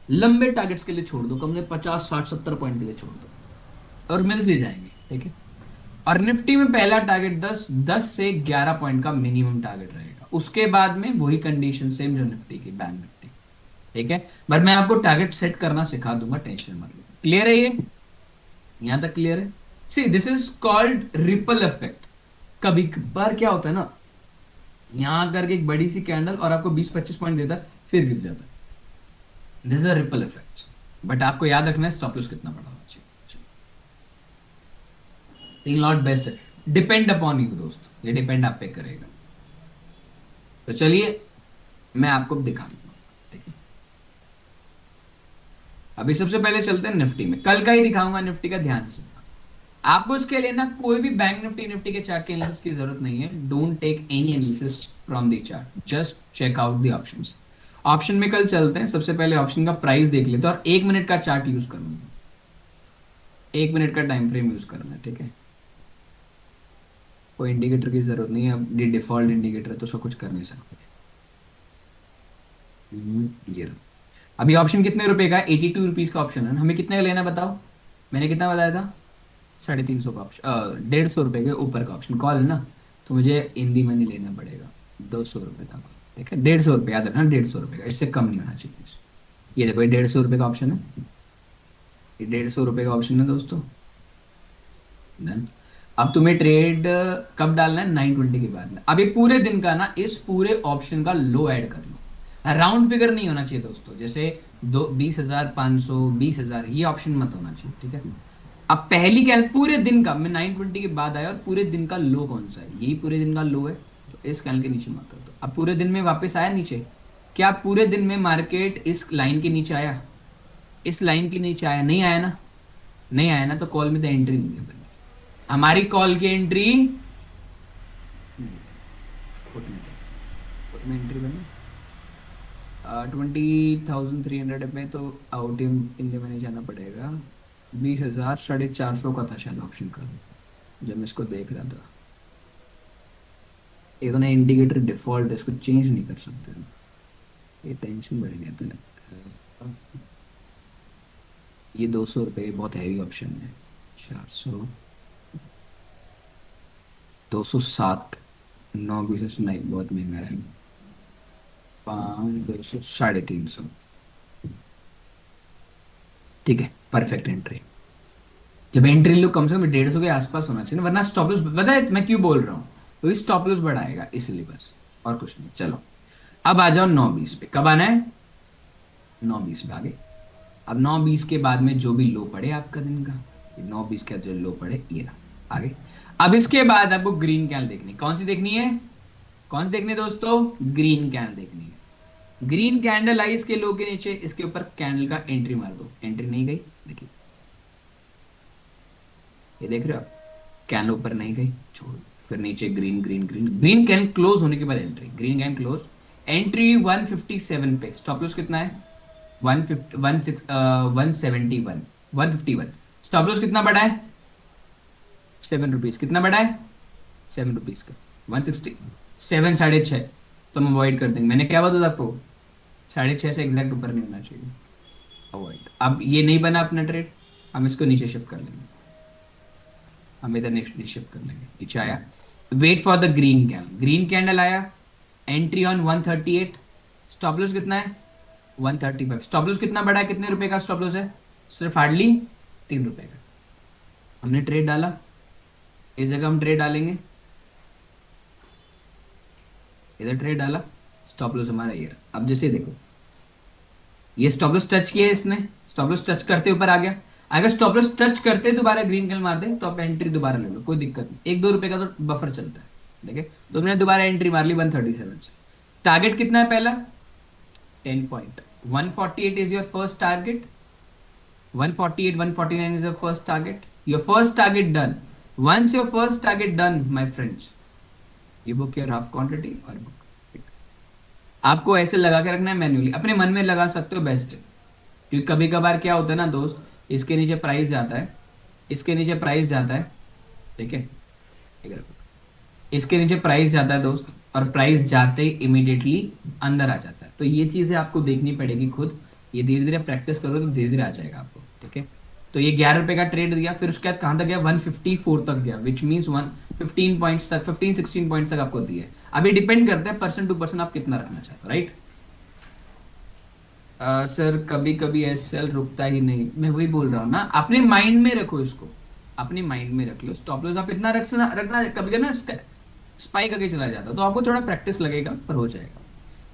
लंबे टारगेट्स के लिए छोड़ दो, कम से 50 60 70 पॉइंट के लिए छोड़ दो और मिल भी जाएंगे, ठीक है। और निफ्टी में पहला टारगेट 10 से 11 पॉइंट का मिनिमम टारगेट रहेगा, उसके बाद में वही कंडीशन सेम जो निफ्टी की, बैंक निफ्टी, ठीक है। बट मैं आपको टारगेट सेट करना सिखा दूंगा, टेंशन मत लो। क्लियर है ये? यहां तक क्लियर है? सी this is called ripple effect. कभी बार क्या होता है ना, यहां करके एक बड़ी सी कैंडल और आपको 20-25 पॉइंट देता है फिर गिर जाता है, this is a ripple effect. But आपको याद रखना है स्टॉप लॉस कितना बड़ा होना चाहिए, नॉट बेस्ट है, डिपेंड अपॉन यू दोस्त, ये डिपेंड आप पे करेगा। तो चलिए मैं आपको दिखा दूंगा, ठीक है। अभी सबसे पहले चलते हैं निफ्टी में, कल का ही दिखाऊंगा निफ्टी का, ध्यान से सुनना। आपको इसके लिए ना कोई भी बैंक निफ्टी निफ्टी के चार्ट के एनालिसिस की जरूरत नहीं है। Don't take any analysis from the chart, just check out the options. Option में कल चलते हैं, सबसे पहले ऑप्शन का प्राइस देख लेते हैं और 1 मिनट का चार्ट यूज करूंगा, 1 मिनट का टाइम फ्रेम यूज करना है, ठीक है। कोई इंडिकेटर की जरूरत नहीं है, अब ये डिफॉल्ट इंडिकेटर है तो उसका कुछ कर नहीं सकते। ये रहा। अभी ऑप्शन कितने रुपए का है? 82 रुपीज का ऑप्शन है। हमें कितने का लेना है बताओ? मैंने कितना बताया था? 350 का ऑप्शन, 150 रुपए के ऊपर का ऑप्शन कॉल है ना, तो मुझे हिंदी में नहीं लेना पड़ेगा। 200 रुपए था, ठीक है। 150 रुपये याद रखना, 150 रुपए का, इससे कम नहीं होना चाहिए। ये देखो, ये 150 रुपये का ऑप्शन है, ये 150 रुपये का ऑप्शन है दोस्तों। Done। अब तुम्हें ट्रेड कब डालना है? 9:20 के बाद में। अब ये पूरे दिन का ना, इस पूरे ऑप्शन का लो ऐड कर लो। राउंड फिगर नहीं होना चाहिए दोस्तों, जैसे 20,500, 20,000, ये ऑप्शन मत होना चाहिए, ठीक है। अब पहली कैल पूरे दिन का, मैं 9:20 के बाद आया और पूरे दिन का लो कौन सा है? यही पूरे दिन का लो है, तो इस कैल के नीचे मार्क कर दो। अब पूरे दिन में वापस आया नीचे? क्या पूरे दिन में मार्केट इस लाइन के नीचे आया? इस लाइन के नीचे आया? नहीं आया ना, नहीं आया ना, तो कॉल में तो एंट्री नहीं है बननी। हमारी कॉल की एंट्री, पुट में, पुट में एंट्री बनी 20,300 में, तो आउट इंडिया में नहीं जाना पड़ेगा। 20,000 450 का था शायद ऑप्शन का, जब मैं इसको देख रहा था। ये तो ना इंडिकेटर डिफॉल्ट है, इसको चेंज नहीं कर सकते। ये टेंशन बढ़ गया था। ये 200 रुपये बहुत हैवी ऑप्शन है। 400, 207, 9 20 नहीं, बहुत महंगा है। 5, 200, 350, ठीक है, परफेक्ट एंट्री। जब एंट्री लो कम से कम 150 के आसपास होना चाहिए ना, वरना स्टॉप लॉस, पता है मैं क्यों बोल रहा हूँ? तो स्टॉप लॉस बढ़ाएगा इसलिए, बस और कुछ नहीं। चलो अब आ जाओ 9:20 पे। कब आना है? 9:20 पे आगे। अब 9:20 के बाद में जो भी लो पड़े आपका दिन का, 9:20 का जो लो पड़े, ये रहा आगे। अब इसके बाद आपको ग्रीन कैंडल देखनी, कौन सी देखनी है? कौन सी देखनी है दोस्तों? ग्रीन कैंडल देखनी है। ग्रीन कैंडल आई इसके लो के नीचे, इसके ऊपर कैंडल का एंट्री मार दो। एंट्री नहीं गई, देखिए ये देख रहे हो आप, कैंडल ऊपर नहीं गई, छोड़ो। फिर नीचे green green green, green candle close होने के बाद entry, green candle close, entry 157 पे। स्टॉप लॉस कितना है? 171, 151। स्टॉप लॉस कितना बड़ा है? 7 रुपीज। कितना बड़ा है? 7 रुपीज का। 167, 6.5, तो हम अवॉइड कर देंगे। मैंने क्या बताया आपको? 6.5 से एग्जैक्ट ऊपर नहीं होना चाहिए, अवॉइड। अब ये नहीं बना अपना ट्रेड, हम इसको नीचे शिफ्ट कर लेंगे, हम इधर नेक्स्ट शिफ्ट कर लेंगे। नीचे आया, wait for the green candle, green candle आया, एंट्री ऑन 138। स्टॉप लॉस कितना है? 135। स्टॉप लॉस कितना बड़ा है? कितने रुपए का स्टॉप लॉस है? सिर्फ हार्डली 3 रुपए का। हमने ट्रेड डाला, इस जगह हम ट्रेड डालेंगे, इधर ट्रेड डाला, स्टॉप लॉस हमारा ये रहा। अब जैसे देखो, ये स्टॉप लॉस टच किया है इसने, स्टॉप लॉस टच करते ऊपर आ गया। अगर स्टॉप लॉस टच करते दोबारा ग्रीन कैंडल मार दे, तो आप एंट्री दोबारा ले लो, कोई दिक्कत नहीं। 1-2 रुपए का तो बफर चलता है, ठीक है। तो हमने दोबारा एंट्री मार ली 137 से। टारगेट कितना है पहला? 10 point. 148 is your first target, 148, 149 is your first target. Your first target done. Once your first target done, my friends, you book your half quantity और book। आपको ऐसे लगा के रखना है मैन्युअली, अपने मन में लगा सकते हो, बेस्ट है। क्योंकि कभी कभार क्या होता है ना दोस्त, इसके नीचे प्राइस जाता है, इसके नीचे प्राइस जाता है, ठीक है, इसके नीचे प्राइस जाता है दोस्त, और प्राइस जाते ही इमीडिएटली अंदर आ जाता है। तो ये चीजें आपको देखनी पड़ेगी खुद, ये धीरे धीरे प्रैक्टिस करो तो धीरे धीरे आ जाएगा आपको, ठीक है। तो ये 11 रुपए का ट्रेड दिया, फिर उसके बाद कहां तक गया? 154 तक गया, विच मीन्स 15 पॉइंट्स तक, 15-16 पॉइंट्स तक आपको दिए। अभी डिपेंड करता है पर्सन टू पर्सन आप कितना रखना चाहते हो, राइट। सर कभी कभी एसएल रुकता ही नहीं, मैं वही बोल रहा हूँ ना, अपने माइंड में रखो इसको, अपने माइंड में रख लो। स्टॉप लॉस आप इतना रखना कभी ना स्पाइक आगे चला जाता, तो आपको थोड़ा प्रैक्टिस लगेगा, पर हो जाएगा।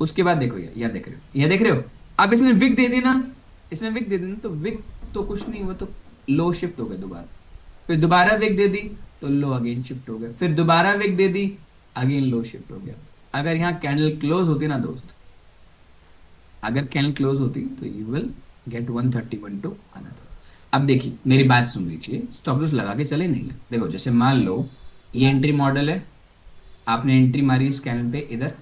उसके बाद देखो, ये देख रहे हो, ये देख रहे हो, अब इसने विक दे दी ना, इसने विक दे दी ना, तो विक तो कुछ नहीं हुआ, तो लो शिफ्ट हो गया दोबारा। फिर दोबारा विक दे दी तो लो अगेन शिफ्ट हो गया, फिर दोबारा विक दे दी, अगेन लो शिफ्ट हो गया। अगर यहाँ कैंडल क्लोज होती ना दोस्त, अगर कैंडल क्लोज होती तो you will get 131 to another. अब देखिए मेरी बात सुन लीजिए, स्टॉप लॉस लगा के चले नहीं लगे। देखो जैसे मान लो ये एंट्री मॉडल है, आपने एंट्री मारी इस कैंडल पे, इधर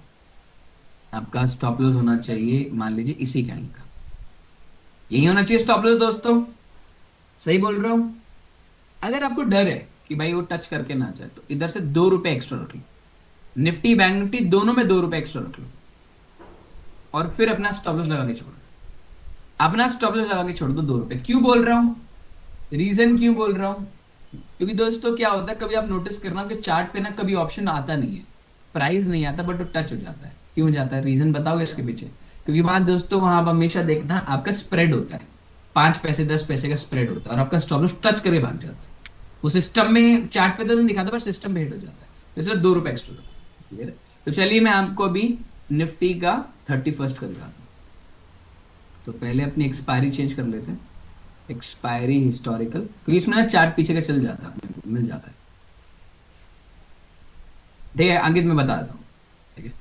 आपका स्टॉप लॉस होना चाहिए मान लीजिए इसी कैंडल का, यही होना चाहिए स्टॉप लॉस दोस्तों। सही बोल रहा हूं? अगर आपको डर है कि भाई वो टच करके ना जाए तो इधर से 2 रुपए एक्स्ट्रा रख लो, निफ्टी बैंक निफ्टी दोनों में 2 रुपए एक्स्ट्रा रख लो, और फिर अपना स्टॉप लॉस लगा के छोड़ो। अपना स्टॉप लॉस लगा के छोड़ दो 2 रुपए। क्यों बोल रहा हूं, रीजन क्यों बोल रहा हूं? क्योंकि दोस्तों क्या होता है, कभी आप नोटिस करना कि चार्ट पे ना कभी ऑप्शन आता नहीं है, प्राइस नहीं आता, बट वो टच हो जाता है। क्यों हो जाता है, रीजन बताओगे इसके पीछे? क्योंकि वहां दोस्तों, वहां आप हमेशा देखना आपका स्प्रेड होता है, 5 पैसे 10 पैसे का स्प्रेड होता है, और आपका स्टॉप लॉस टच करके भाग जाता है। वो सिस्टम में चार्ट पे तो नहीं दिखाता, पर सिस्टम में हिट हो जाता है, तो इसलिए 2 रुपए एक्स्ट्रा। क्लियर है? तो चलिए मैं आपको अभी निफ्टी का 31st का दिखाता हूँ। तो पहले अपनी एक्सपायरी चेंज कर लेते हैं, एक्सपायरी हिस्टोरिकल, क्योंकि इसमें ना चार्ट पीछे का चल जाता है, अपने को मिल जाता है। ठीक है अंकित, मैं बता देता हूँ। ठीक है,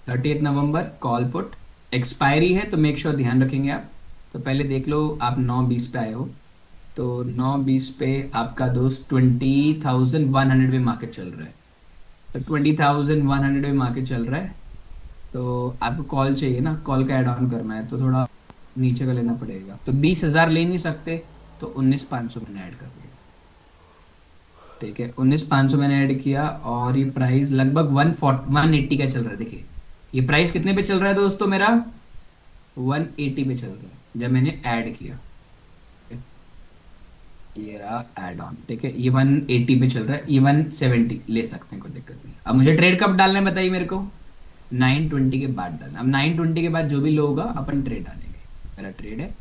30 नवंबर कॉल पुट, एक्सपायरी है तो मेक श्योर ध्यान रखेंगे आप। तो पहले देख लो आप 9:20 पे आए हो, तो 9:20 पे आपका दोस्त 20,100 पे मार्केट चल रहा है। तो 20,100 पे मार्केट चल रहा है, तो आपको कॉल चाहिए ना, कॉल का एड ऑन करना है, तो थोड़ा नीचे का लेना पड़ेगा। तो 20,000 ले नहीं सकते, तो 19,500 मैंने ऐड कर दिया। ठीक है, 19,500 मैंने ऐड किया, और ये प्राइस लगभग 180 का चल रहा है। देखिए ये प्राइस कितने पे चल रहा है दोस्तों मेरा, 180 पे चल रहा है जब मैंने ऐड किया। ठीक है? ये रहा ऐड ऑन। ठीक है, ये 180 पे चल रहा है, ये 170 ले सकते हैं, कोई दिक्कत नहीं। अब मुझे ट्रेड कब डालना है बताइए मेरे को, 9:20 के बाद डालना। अब 9:20 के बाद जो भी लो होगा अपन ट्रेड डालेंगे। मेरा ट्रेड है,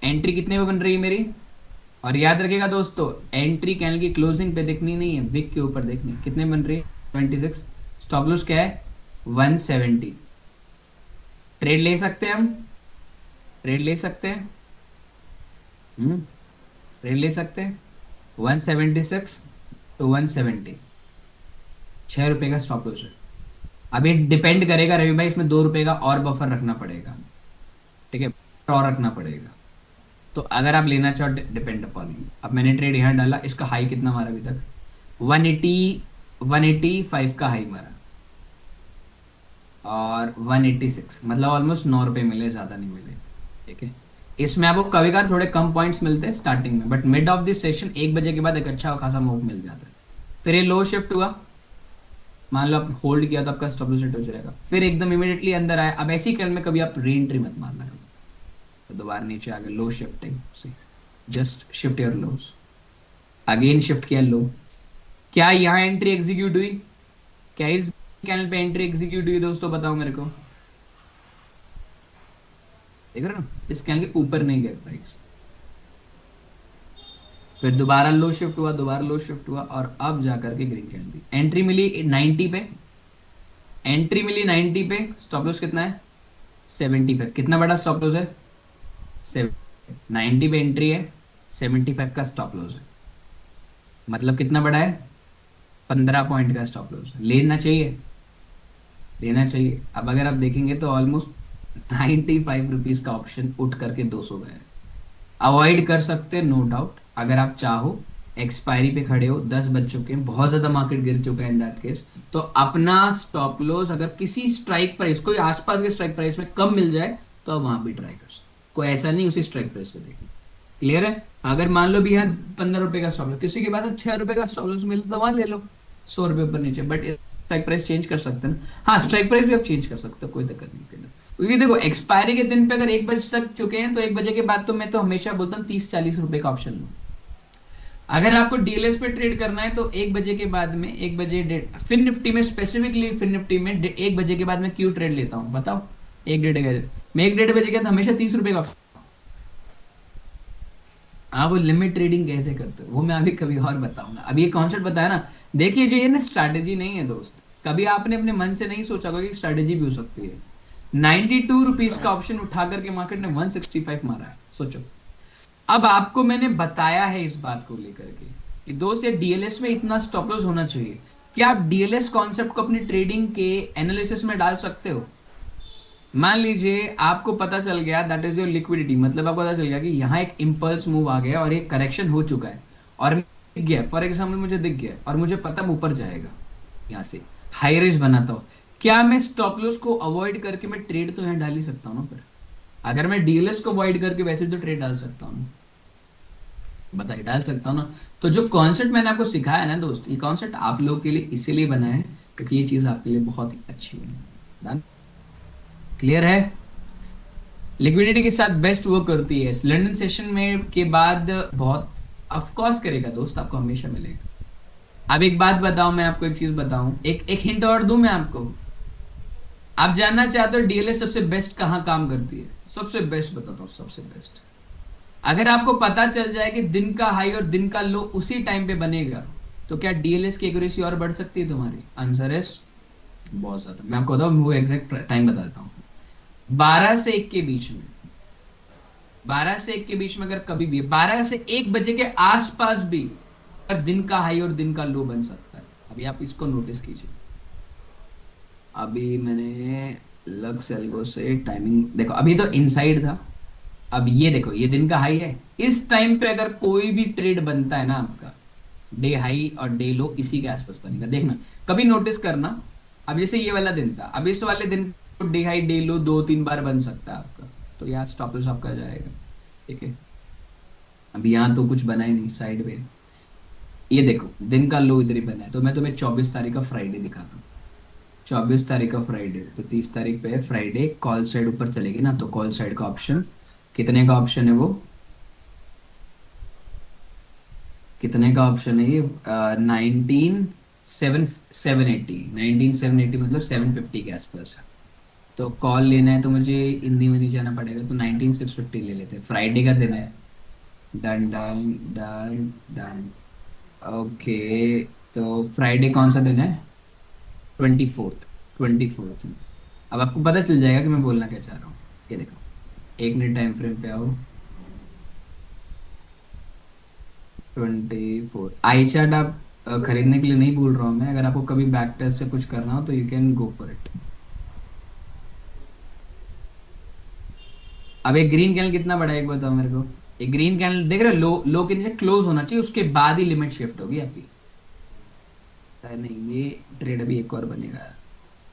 एंट्री कितने पे बन रही है मेरी, और याद रखिएगा दोस्तों एंट्री कैंडल की क्लोजिंग पे देखनी नहीं है, विक के ऊपर देखनी है। कितने बन रही है, 26। स्टॉप लॉस क्या है, 170। ट्रेड ले सकते हैं हम, ट्रेड ले सकते हैं, ट्रेड ले सकते हैं। 176 टू 170, 6 रुपए का स्टॉप लॉस है। अब ये डिपेंड करेगा रवि भाई, इसमें 2 रुपए का और बफर रखना पड़ेगा। ठीक है, और रखना पड़ेगा। तो अगर आप लेना चाहो डिपेंड अपॉन यू। अब मैंने ट्रेड यहाँ डाला, इसका हाई कितना मारा अभी तक, 185 का हाई मारा, और 186, मतलब ऑलमोस्ट 9 रुपए मिले, ज्यादा नहीं मिले। ठीक है, इसमें आपको कभी कभार थोड़े कम पॉइंट्स मिलते हैं स्टार्टिंग में, but mid of this session 1 बजे के बाद एक अच्छा खासा मूव मिल जाता है। फिर ये लो शिफ्ट हुआ, मान लो आप होल्ड किया तो आपका स्टॉप लॉस हिट हो जाएगा, फिर एकदम इमीडिएटली अंदर आया। अब ऐसी कैंडल में कभी आप री एंट्री मत मारना है। तो दोबारा नीचे आ गए, low shifting, see just shift your lows, again shift किया लो। क्या यहाँ एंट्री एग्जीक्यूट हुई, क्या इस कैंडल पे एंट्री एग्जीक्यूट हुई दोस्तों, बताओ मेरे को। देख रहे हो ना, इस कैंडल के ऊपर नहीं गए प्राइस, फिर दोबारा लो शिफ्ट हुआ, दोबारा लो शिफ्ट हुआ, और अब जाकर के ग्रीन कैंडल दी। एंट्री मिली 90 पे, एंट्री मिली 90 पे, स्टॉप लॉस कितना है 75। कितना बड़ा स्टॉप लॉस है, 90 पे एंट्री है, 75 का स्टॉप लॉस है, मतलब कितना बड़ा है, 15 पॉइंट का स्टॉप लॉस है। लेना चाहिए, लेना चाहिए। अब अगर आप देखेंगे तो ऑलमोस्ट 95 रुपीज का ऑप्शन उठ करके 200 गया है। अवॉइड कर सकते हैं नो डाउट, अगर आप चाहो। एक्सपायरी पे खड़े हो, 10 बज चुके हैं, बहुत ज्यादा मार्केट गिर चुका है इन दैट केस, तो अपना स्टॉप लॉस अगर किसी स्ट्राइक प्राइस, कोई आसपास के स्ट्राइक प्राइस में कम मिल जाए तो आप वहां भी ट्राई कर सकते, कोई ऐसा नहीं उसी स्ट्राइक प्राइस पे देखिए। क्लियर है? अगर मान लो भी यहाँ 15 रुपए का स्टॉप लॉस, किसी के पास 6 रुपए का स्टॉप लॉस मिले तो वहां ले लो, 100 रुपए ऊपर नीचे, बट स्ट्राइक प्राइस चेंज कर सकते हैं ना। हाँ, स्ट्राइक प्राइस भी आप चेंज कर सकते हो, कोई दिक्कत नहीं है। क्योंकि देखो एक्सपायरी के दिन पे अगर 1 बजे तक चुके हैं, तो 1 बजे के बाद तो मैं तो हमेशा बोलता हूँ 30-40 रुपए का ऑप्शन लो। अगर आपको डीएलएस पे ट्रेड करना है तो 1 बजे के बाद में, 1 बजे डेढ़, फिर निफ्टी में स्पेसिफिकली, फिर निफ्टी में 1 बजे के बाद में क्यों ट्रेड लेता हूँ बताओ, 1 डेढ़ मैं 1 डेढ़ बजे के बाद हमेशा 30 रुपए का ऑप्शन। आप वो लिमिट ट्रेडिंग कैसे करते हो वो मैं अभी कभी और बताऊंगा। अभी ये कॉन्सेप्ट बताया ना, देखिए जो ये ना स्ट्रैटेजी नहीं है दोस्त, कभी आपने अपने मन से नहीं सोचा होगा कि स्ट्रैटेजी भी हो सकती है। 92 रुपीज का ऑप्शन उठा करके मार्केट ने 165 मारा है, सोचो। अब आपको मैंने बताया है इस बात को लेकर के कि दोस्त ये डीएलएस में इतना स्टॉप लॉस होना चाहिए। क्या आप डीएलएस कॉन्सेप्ट को अपनी ट्रेडिंग के एनालिसिस में डाल सकते हो? मान लीजिए आपको पता चल गया दैट इज योर लिक्विडिटी, मतलब आपको पता चल गया कि यहाँ एक इम्पल्स मूव आ गया और एक करेक्शन हो चुका है, और दिख गया, फॉर एग्जाम्पल मुझे दिख गया और मुझे पता है ऊपर जाएगा, यहाँ से हाई रेंज बनाता हूँ, क्या मैं स्टॉप लॉस को अवॉइड करके मैं ट्रेड तो यहाँ डाल ही सकता हूँ ना? फिर अगर मैं डीएलएस को अवॉइड करके वैसे तो ट्रेड डाल सकता हूँ, बताइए, डाल सकता हूँ ना? तो जो कॉन्सेप्ट मैंने आपको सिखाया है ना दोस्त, ये कॉन्सेप्ट आप लोगों के लिए इसीलिए बना है क्योंकि ये चीज आपके लिए बहुत ही अच्छी है। क्लियर है? लिक्विडिटी के साथ बेस्ट वो करती है लंदन सेशन में के बाद बहुत, ऑफ कोर्स करेगा दोस्त, आपको हमेशा मिलेगा। अब एक बात बताऊं, मैं आपको एक चीज बताऊं, एक एक हिंट और दूं मैं आपको। आप जानना चाहते हो डीएलएस सबसे बेस्ट कहाँ काम करती है? सबसे बेस्ट बताता हूँ, सबसे बेस्ट। अगर आपको पता चल जाए कि दिन का हाई और दिन का लो उसी टाइम पे बनेगा, तो क्या डीएलएस की एक्यूरेसी और बढ़ सकती है तुम्हारी? आंसर है बहुत ज्यादा। मैं आपको बताऊं, वो एग्जैक्ट टाइम बताता हूँ। 12 से 1 के बीच में, 12 से 1 के बीच में अगर कभी भी 12 से 1 बजे के आसपास भी अगर दिन का हाई और दिन का लो बन सकता है। अभी आप इसको नोटिस कीजिए, अभी मैंने लक्स एल्गो से टाइमिंग देखो, अभी तो इनसाइड था, अब ये देखो ये दिन का हाई है। इस टाइम पे अगर कोई भी ट्रेड बनता है ना आपका, डे हाई और डे लो इसी के आसपास बनेगा, देखना कभी नोटिस करना। अब जैसे ये वाला दिन था, अब इस वाले दिन को डे हाई डे लो 2-3 बार बन सकता है आपका, तो यहाँ स्टॉप लॉस आपका जाएगा। ठीक है, अब यहाँ तो कुछ बना ही नहीं साइड में, ये देखो दिन का लो इधर ही बना है। तो मैं तुम्हें 24 तारीख का फ्राइडे दिखाता हूँ। 24 तारीख का फ्राइडे, तो 30 तारीख पे है फ्राइडे, कॉल साइड ऊपर चलेगी ना, तो कॉल साइड का ऑप्शन कितने का ऑप्शन है वो, कितने का ऑप्शन है ये? 19,780 मतलब 750 के आसपास है। तो कॉल लेना है तो मुझे हिंदी में नहीं जाना पड़ेगा, तो 19,650 ले लेते हैं, फ्राइडे का दिन है। Done done done done. Okay, तो फ्राइडे कौन सा दिन है? 24th, 24th। अब आपको पता चल जाएगा कि मैं बोलना क्या चाह रहा हूँ। ये देखो, 1 मिनट टाइम फ्रेम पे आओ। 24 आई चार्ट आप खरीदने के लिए नहीं बोल रहा हूँ मैं, अगर आपको कभी बैक टेस्ट से कुछ करना हो तो you can go for it. अब एक ग्रीन कैंडल कितना बड़ा है एक बताओ मेरे को। एक ग्रीन कैंडल देख रहे हो, लो लो के नीचे क्लोज होना चाहिए, उसके बाद ही लिमिट शिफ्ट होगी आपकी। नहीं, ये ट्रेड अभी एक और बनेगा।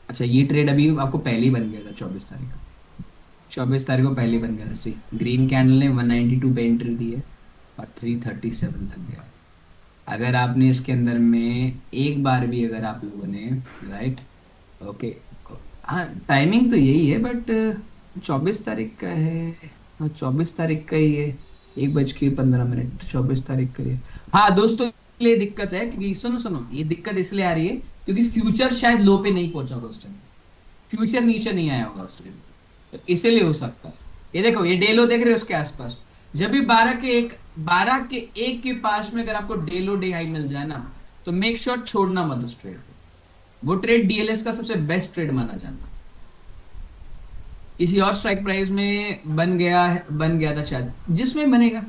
अच्छा, ये ट्रेड अभी आपको पहले ही बन गया था 24 तारीख को, 24 तारीख को पहले ही बन गया था। सी ग्रीन कैंडल ने 192 पे एंट्री दी है और 337 तक गया। अगर आपने इसके अंदर में एक बार भी, अगर आप लोगों ने, राइट, ओके, हाँ टाइमिंग तो यही है बट 24 तारीख का है। हाँ 24 तारीख का ही है, 1:15, 24 तारीख का ही है। हाँ दोस्तों, इसलिए दिक्कत है क्योंकि सुनो सुनो, ये दिक्कत इसलिए आ रही है क्योंकि फ्यूचर शायद लो पे नहीं पहुंचा होगा उस टाइम, फ्यूचर नीचे नहीं आया होगा उस टाइम, तो इसीलिए हो सकता है। ये देखो ये डे लो देख रहे हो उसके आसपास, जब भी 12 के 1 के पास में अगर आपको डे लो डे हाई मिल जाए ना, तो मेक श्योर छोड़ना मत उस ट्रेड को। वो ट्रेड डीएलएस का सबसे बेस्ट ट्रेड माना जाता है। किसी और स्ट्राइक प्राइस में बन गया है, बन गया था शायद, जिसमें बनेगा।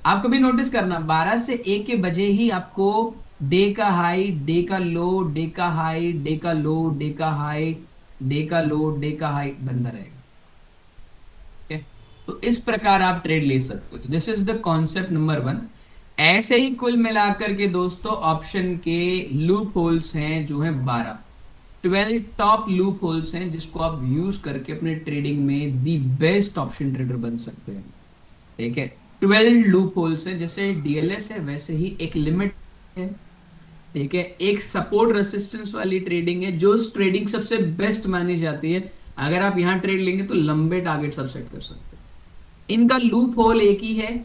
आप कभी नोटिस करना 12 से 1 के बजे ही आपको डे का हाई, डे का लो, डे का हाई, डे का लो, डे का हाई, डे का लो, डे का हाई बनता रहेगा। ठीक है, तो इस प्रकार आप ट्रेड ले सकते हो। This is the concept number 1। ऐसे ही कुल मिलाकर के दोस्तों ऑप्शन के लूप होल्स हैं जो है 12, 12 टॉप लूप होल्स हैं जिसको आप यूज करके अपने ट्रेडिंग में दी बेस्ट ऑप्शन ट्रेडर बन सकते हैं। ठीक है, 12 लूप होल्स हैं, जैसे डीएलएस है वैसे ही एक लिमिट है। ठीक है, एक सपोर्ट रेसिस्टेंस वाली ट्रेडिंग है जो ट्रेडिंग सबसे बेस्ट मानी जाती है। अगर आप यहां ट्रेड लेंगे तो लंबे टारगेट सब सेट कर सकते हैं। इनका लूप होल एक ही है।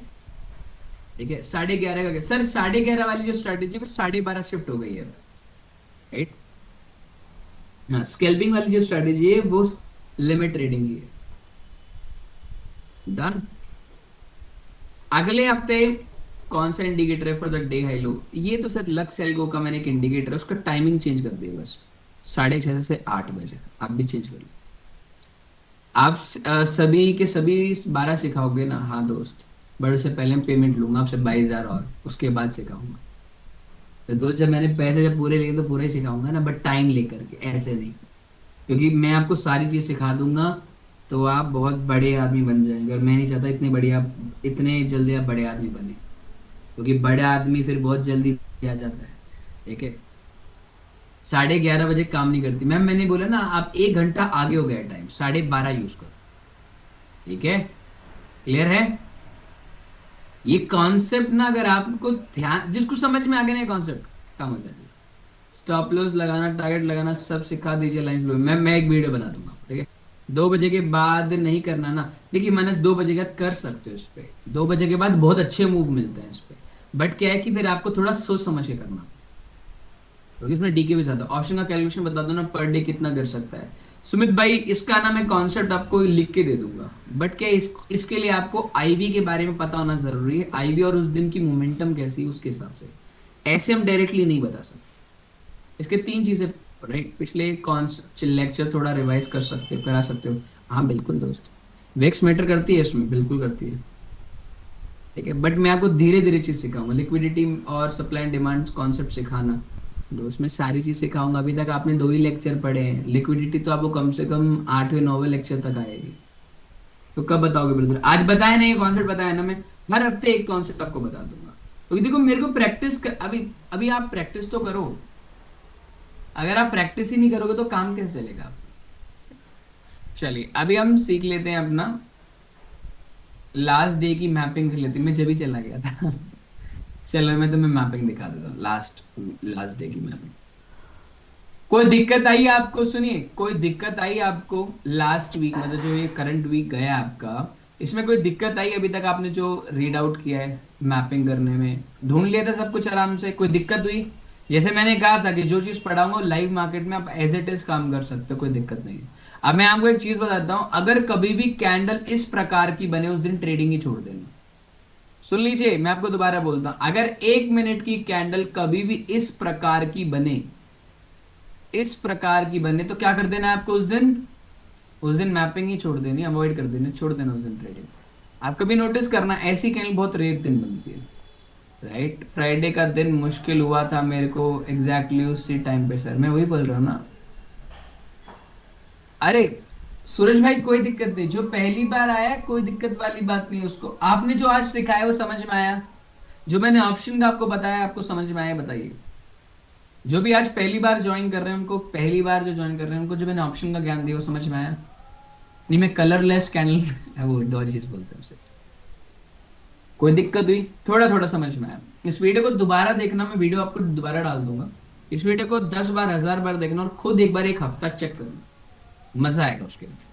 ठीक है, 11:30 का सर, 11:30 वाली जो स्ट्रेटेजी है 12:30 शिफ्ट हो गई है, राइट? हाँ, स्केल्पिंग वाली जो स्ट्रेटेजी है वो लिमिट ट्रेडिंग ही है। डन। अगले हफ्ते कौन सा इंडिकेटर है for the day high low? ये तो सर लक्स एल्गो का मैंने एक इंडिकेटर है, उसका टाइमिंग चेंज कर दिया बस, 6:30 से 8 बजे। आप भी चेंज कर लो। आप सभी के सभी 12 सिखाओगे ना? हाँ दोस्त, बड़े से पहले पेमेंट लूंगा आपसे 22,000 और उसके बाद सिखाऊंगा। तो दोस्त जब मैंने पैसे जब पूरे लिए तो पूरे ही सिखाऊंगा ना, बट टाइम लेकर के, ऐसे नहीं। क्योंकि मैं आपको सारी चीज सिखा दूंगा तो आप बहुत बड़े आदमी बन जाएंगे, और मैं नहीं चाहता इतने बढ़िया, इतने जल्दी आप बड़े आदमी बने, क्योंकि बड़े आदमी फिर बहुत जल्दी आ जाता है। ठीक है, 11:30 बजे काम नहीं करती मैम, मैंने बोला ना आप 1 घंटा आगे हो गया टाइम, 12:30 यूज करो। ठीक है, क्लियर है? ये कॉन्सेप्ट ना, अगर आपको ध्यान, जिसको समझ में आ गया ना कॉन्सेप्ट, काम हो जाएगा। स्टॉप लॉस लगाना, टारगेट लगाना, सब सिखा दीजिए लाइन फ्लो में। मैं एक वीडियो बना दूंगा, ठीक है? 2 बजे के बाद नहीं करना ना। देखिए माइनस 2 बजे के बाद कर सकते हो इस पे, 2 बजे के बाद बहुत अच्छे मूव मिलते हैं इस पे। बट क्या है कि फिर आपको थोड़ा सोच समझ के करना, क्योंकि इसमें डीके भी ज्यादा। ऑप्शन का कैलकुलेशन बता दो ना, पर डे कितना कर सकता है सुमित भाई, इसका ना मैं कॉन्सेप्ट आपको लिख के दे दूंगा। बट क्या इसके लिए आपको आईवी के बारे में पता होना जरूरी है, आईवी और उस दिन की मोमेंटम कैसी है उसके हिसाब से। ऐसे हम डायरेक्टली नहीं बता सकते। इसके 3 चीजें, राइट? पिछले कौन लेक्चर थोड़ा रिवाइज कर सकते हो, करा सकते हो। हाँ बिल्कुल दोस्त, वेक्स मैटर करती है इसमें, बिल्कुल करती है। ठीक है, बट मैं आपको धीरे धीरे चीज सिखाऊंगा, लिक्विडिटी और सप्लाई एंड डिमांड कॉन्सेप्ट सिखाना, दोस्त मैं सारी चीज सिखाऊंगा। अभी तक आपने 2 ही लेक्चर पढ़े हैं, लिक्विडिटी तो आपको कम से कम 8वें 9वें लेक्चर तक आएगी। तो कब बताओगे ब्रदर? आज बताया नहीं, कॉन्सेप्ट बताया ना, मैं हर हफ्ते एक कॉन्सेप्ट आपको बता दूंगा। क्योंकि देखो मेरे को प्रैक्टिस अभी अभी आप प्रैक्टिस तो करो। अगर आप प्रैक्टिस ही नहीं करोगे तो काम कैसे चलेगा? चलिए अभी हम सीख लेते हैं अपना लास्ट डे की मैपिंग कर लेते हैं। मैं जब ही चला गया था चलो मैं तुम्हें मैपिंग दिखा देता हूँ, लास्ट लास्ट डे की मैपिंग। कोई दिक्कत आई आपको? सुनिए, कोई दिक्कत आई आपको लास्ट वीक, मतलब जो ये करंट वीक गया आपका, इसमें कोई दिक्कत आई अभी तक? आपने जो रीड आउट किया है मैपिंग करने में, ढूंढ लिया था सब कुछ आराम से? कोई दिक्कत हुई? जैसे मैंने कहा था कि जो चीज पढ़ाऊंगा लाइव मार्केट में आप एज इट इज काम कर सकते हो, कोई दिक्कत नहीं है। अब मैं आपको एक चीज बताता हूं, अगर कभी भी कैंडल इस प्रकार की बने उस दिन ट्रेडिंग ही छोड़ देना। सुन लीजिए, मैं आपको दोबारा बोलता हूं, अगर 1 मिनट की कैंडल कभी भी इस प्रकार की बने, इस प्रकार की बने, तो क्या कर देना है आपको उस दिन? उस दिन मैपिंग ही छोड़ देनी, अवॉइड कर देनी, छोड़ देना उस दिन ट्रेडिंग। आप कभी नोटिस करना, ऐसी कैंडल बहुत रेयर दिन बनती है, राइट? फ्राइडे का दिन मुश्किल हुआ था मेरे को एग्जैक्टली उसी टाइम पे, सर मैं वही बोल रहा हूँ ना। अरे सूरज भाई कोई दिक्कत नहीं, जो पहली बार आया है, कोई दिक्कत वाली बात नहीं है उसको। आपने जो आज सिखाया वो समझ में आया? जो मैंने ऑप्शन का आपको बताया आपको समझ में आया? बताइए। जो भी आज पहली बार ज्वाइन कर रहे हैं उनको, पहली बार जो ज्वाइन कर रहे हैं उनको जो मैंने ऑप्शन का ज्ञान दिया वो समझ में आया? नहीं, मैं कलरलेस कैंडल वो डॉजेस बोलते हैं उसे। कोई दिक्कत हुई? थोड़ा थोड़ा समझ में आया? इस वीडियो को दोबारा देखना, मैं वीडियो आपको दोबारा डाल दूंगा। इस वीडियो को 10 बार 1000 बार देखना, और खुद एक बार एक हफ्ता चेक करना, मजा आएगा उसके अंदर।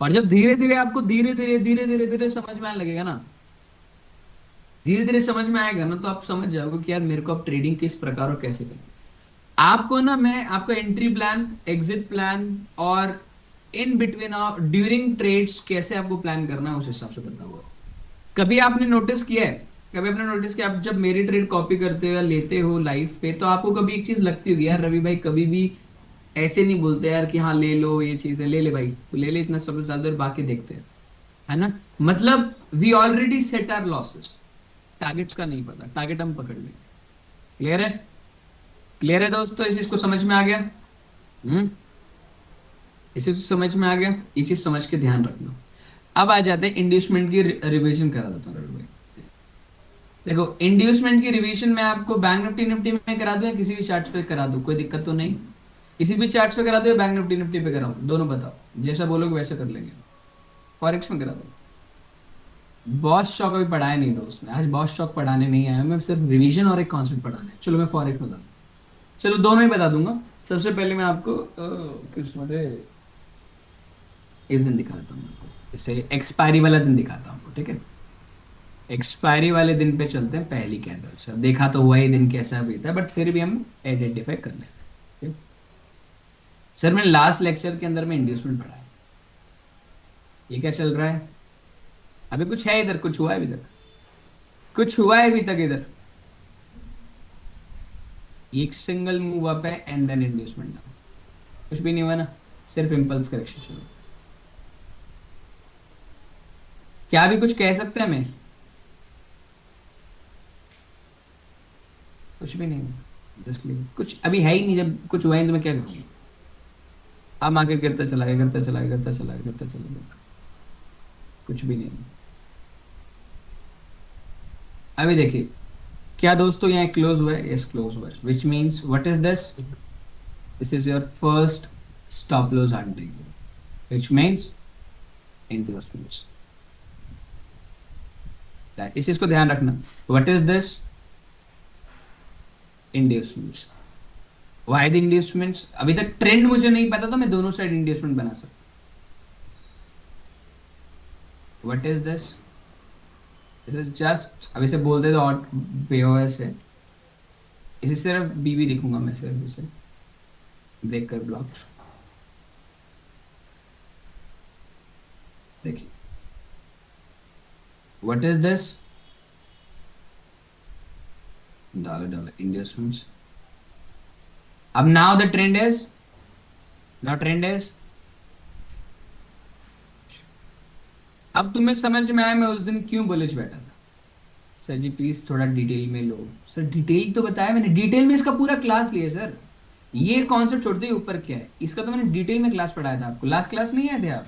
और जब धीरे धीरे आपको धीरे धीरे धीरे धीरे धीरे समझ में आने लगेगा ना, धीरे धीरे समझ में आएगा ना, तो आप समझ जाओगे कि यार मेरे को अब ट्रेडिंग किस प्रकार और कैसे करनी। आपको ना मैं आपको एंट्री प्लान, एग्जिट प्लान, और इन बिटवीन ड्यूरिंग ट्रेड्स कैसे आपको प्लान करना है उस हिसाब से बताऊंगा। कभी आपने नोटिस किया है, कभी आपने नोटिस किया, आप जब मेरी ट्रेड कॉपी करते हो या लेते हो लाइव पे, तो आपको कभी एक चीज लगती होगी, यार रवि भाई कभी भी ऐसे नहीं बोलते यार कि हाँ ले लो ये चीज है, ले ले भाई ले ले, इतना सब ज्यादा देर बाकी देखते हैं, है ना? मतलब we already set are losses. Targets का नहीं पता, टारगेट हम पकड़ लेंगे। क्लियर है? क्लियर है दोस्तों? इस चीज को समझ में आ गया? हम्म, इसी चीज समझ में आ गया, ये चीज समझ के ध्यान रखना। अब आ जाते हैं इंड्यूसमेंट की रिवीजन करा देता हूँ रवि भाई। देखो इंड्यूसमेंट की रिवीजन मैं आपको बैंक निफ्टी निफ्टी में करा दूं या किसी भी चार्ट पे करा दूं, कोई दिक्कत तो नहीं? किसी भी चार्ट पे करा दो या बैंक निफ्टी निफ्टी पे कराऊं, दोनों बताओ, जैसा बोलोगे वैसा कर लेंगे। फॉरेक्स में करा दो। बॉस शॉक अभी पढ़ाया नहीं दोस्त, मैं आज बॉस शॉक पढ़ाने नहीं आया, मैं सिर्फ रिवीजन और एक कॉन्सेप्ट पढ़ाने। चलो मैं फॉरेक्स बता दूं, चलो दोनों ही बता दूंगा। सबसे पहले मैं आपको किस्मत है इस दिन दिखाता हूँ आपको, जैसे एक्सपायरी वाला दिन दिखाता हूँ आपको, ठीक है? एक्सपायरी वाले दिन पे चलते हैं, पहली कैंडल। सर देखा तो हुआ ही दिन कैसा बीता है, बट फिर भी हम आइडेंटिफाई कर लेते हैं। ठीक? सर मैंने लास्ट लेक्चर के अंदर में इंड्यूसमेंट पढ़ा है, ये क्या चल रहा है? अभी कुछ है इधर? कुछ हुआ है अभी तक? कुछ हुआ है अभी तक इधर? एक सिंगल मूव अप है एंड देन इंड्यूसमेंट डाउन, कुछ भी नहीं हुआ ना, सिर्फ इंपल्स करेक्शन शुरू। क्या भी कुछ कह सकते हैं हमें? कुछ भी नहीं हुआ, जस्ट लीव। कुछ अभी है ही नहीं, जब कुछ हुआ है तो मैं क्या करूंगा? अब मार्केट गिरता चला गया, गिरता चला गया, गिरता चला गया, गिरता चला गया, कुछ भी नहीं। अभी देखिए, क्या दोस्तों यहाँ क्लोज हुआ है? यस क्लोज हुआ है, which means what is this? This is your first stop loss hunting, which means introspects. इस चीज को ध्यान रखना। What is this? Inducements. Why the inducements? अभी तक ट्रेंड मुझे नहीं पता था, मैं दोनों साइड इंड्यूसमेंट बना सकता। What is this? This is just, अभी से बोलते तो और पीओएस है, इसे सिर्फ बीबी लिखूंगा मैं, सिर्फ इसे ब्रेक कर ब्लॉक। देखिए, what is this? Dollar dollar inducements. अब now the trend is, now trend is, अब तुम्हें समझ में आया मैं उस दिन क्यों बुलिश बैठा था? सर जी प्लीज थोड़ा डिटेल में लो। सर डिटेल तो बताया मैंने, डिटेल में इसका पूरा क्लास लिया सर। ये कॉन्सेप्ट छोड़ते ही ऊपर क्या है इसका तो मैंने डिटेल में क्लास पढ़ाया था आपको, लास्ट क्लास नहीं आए थे आप?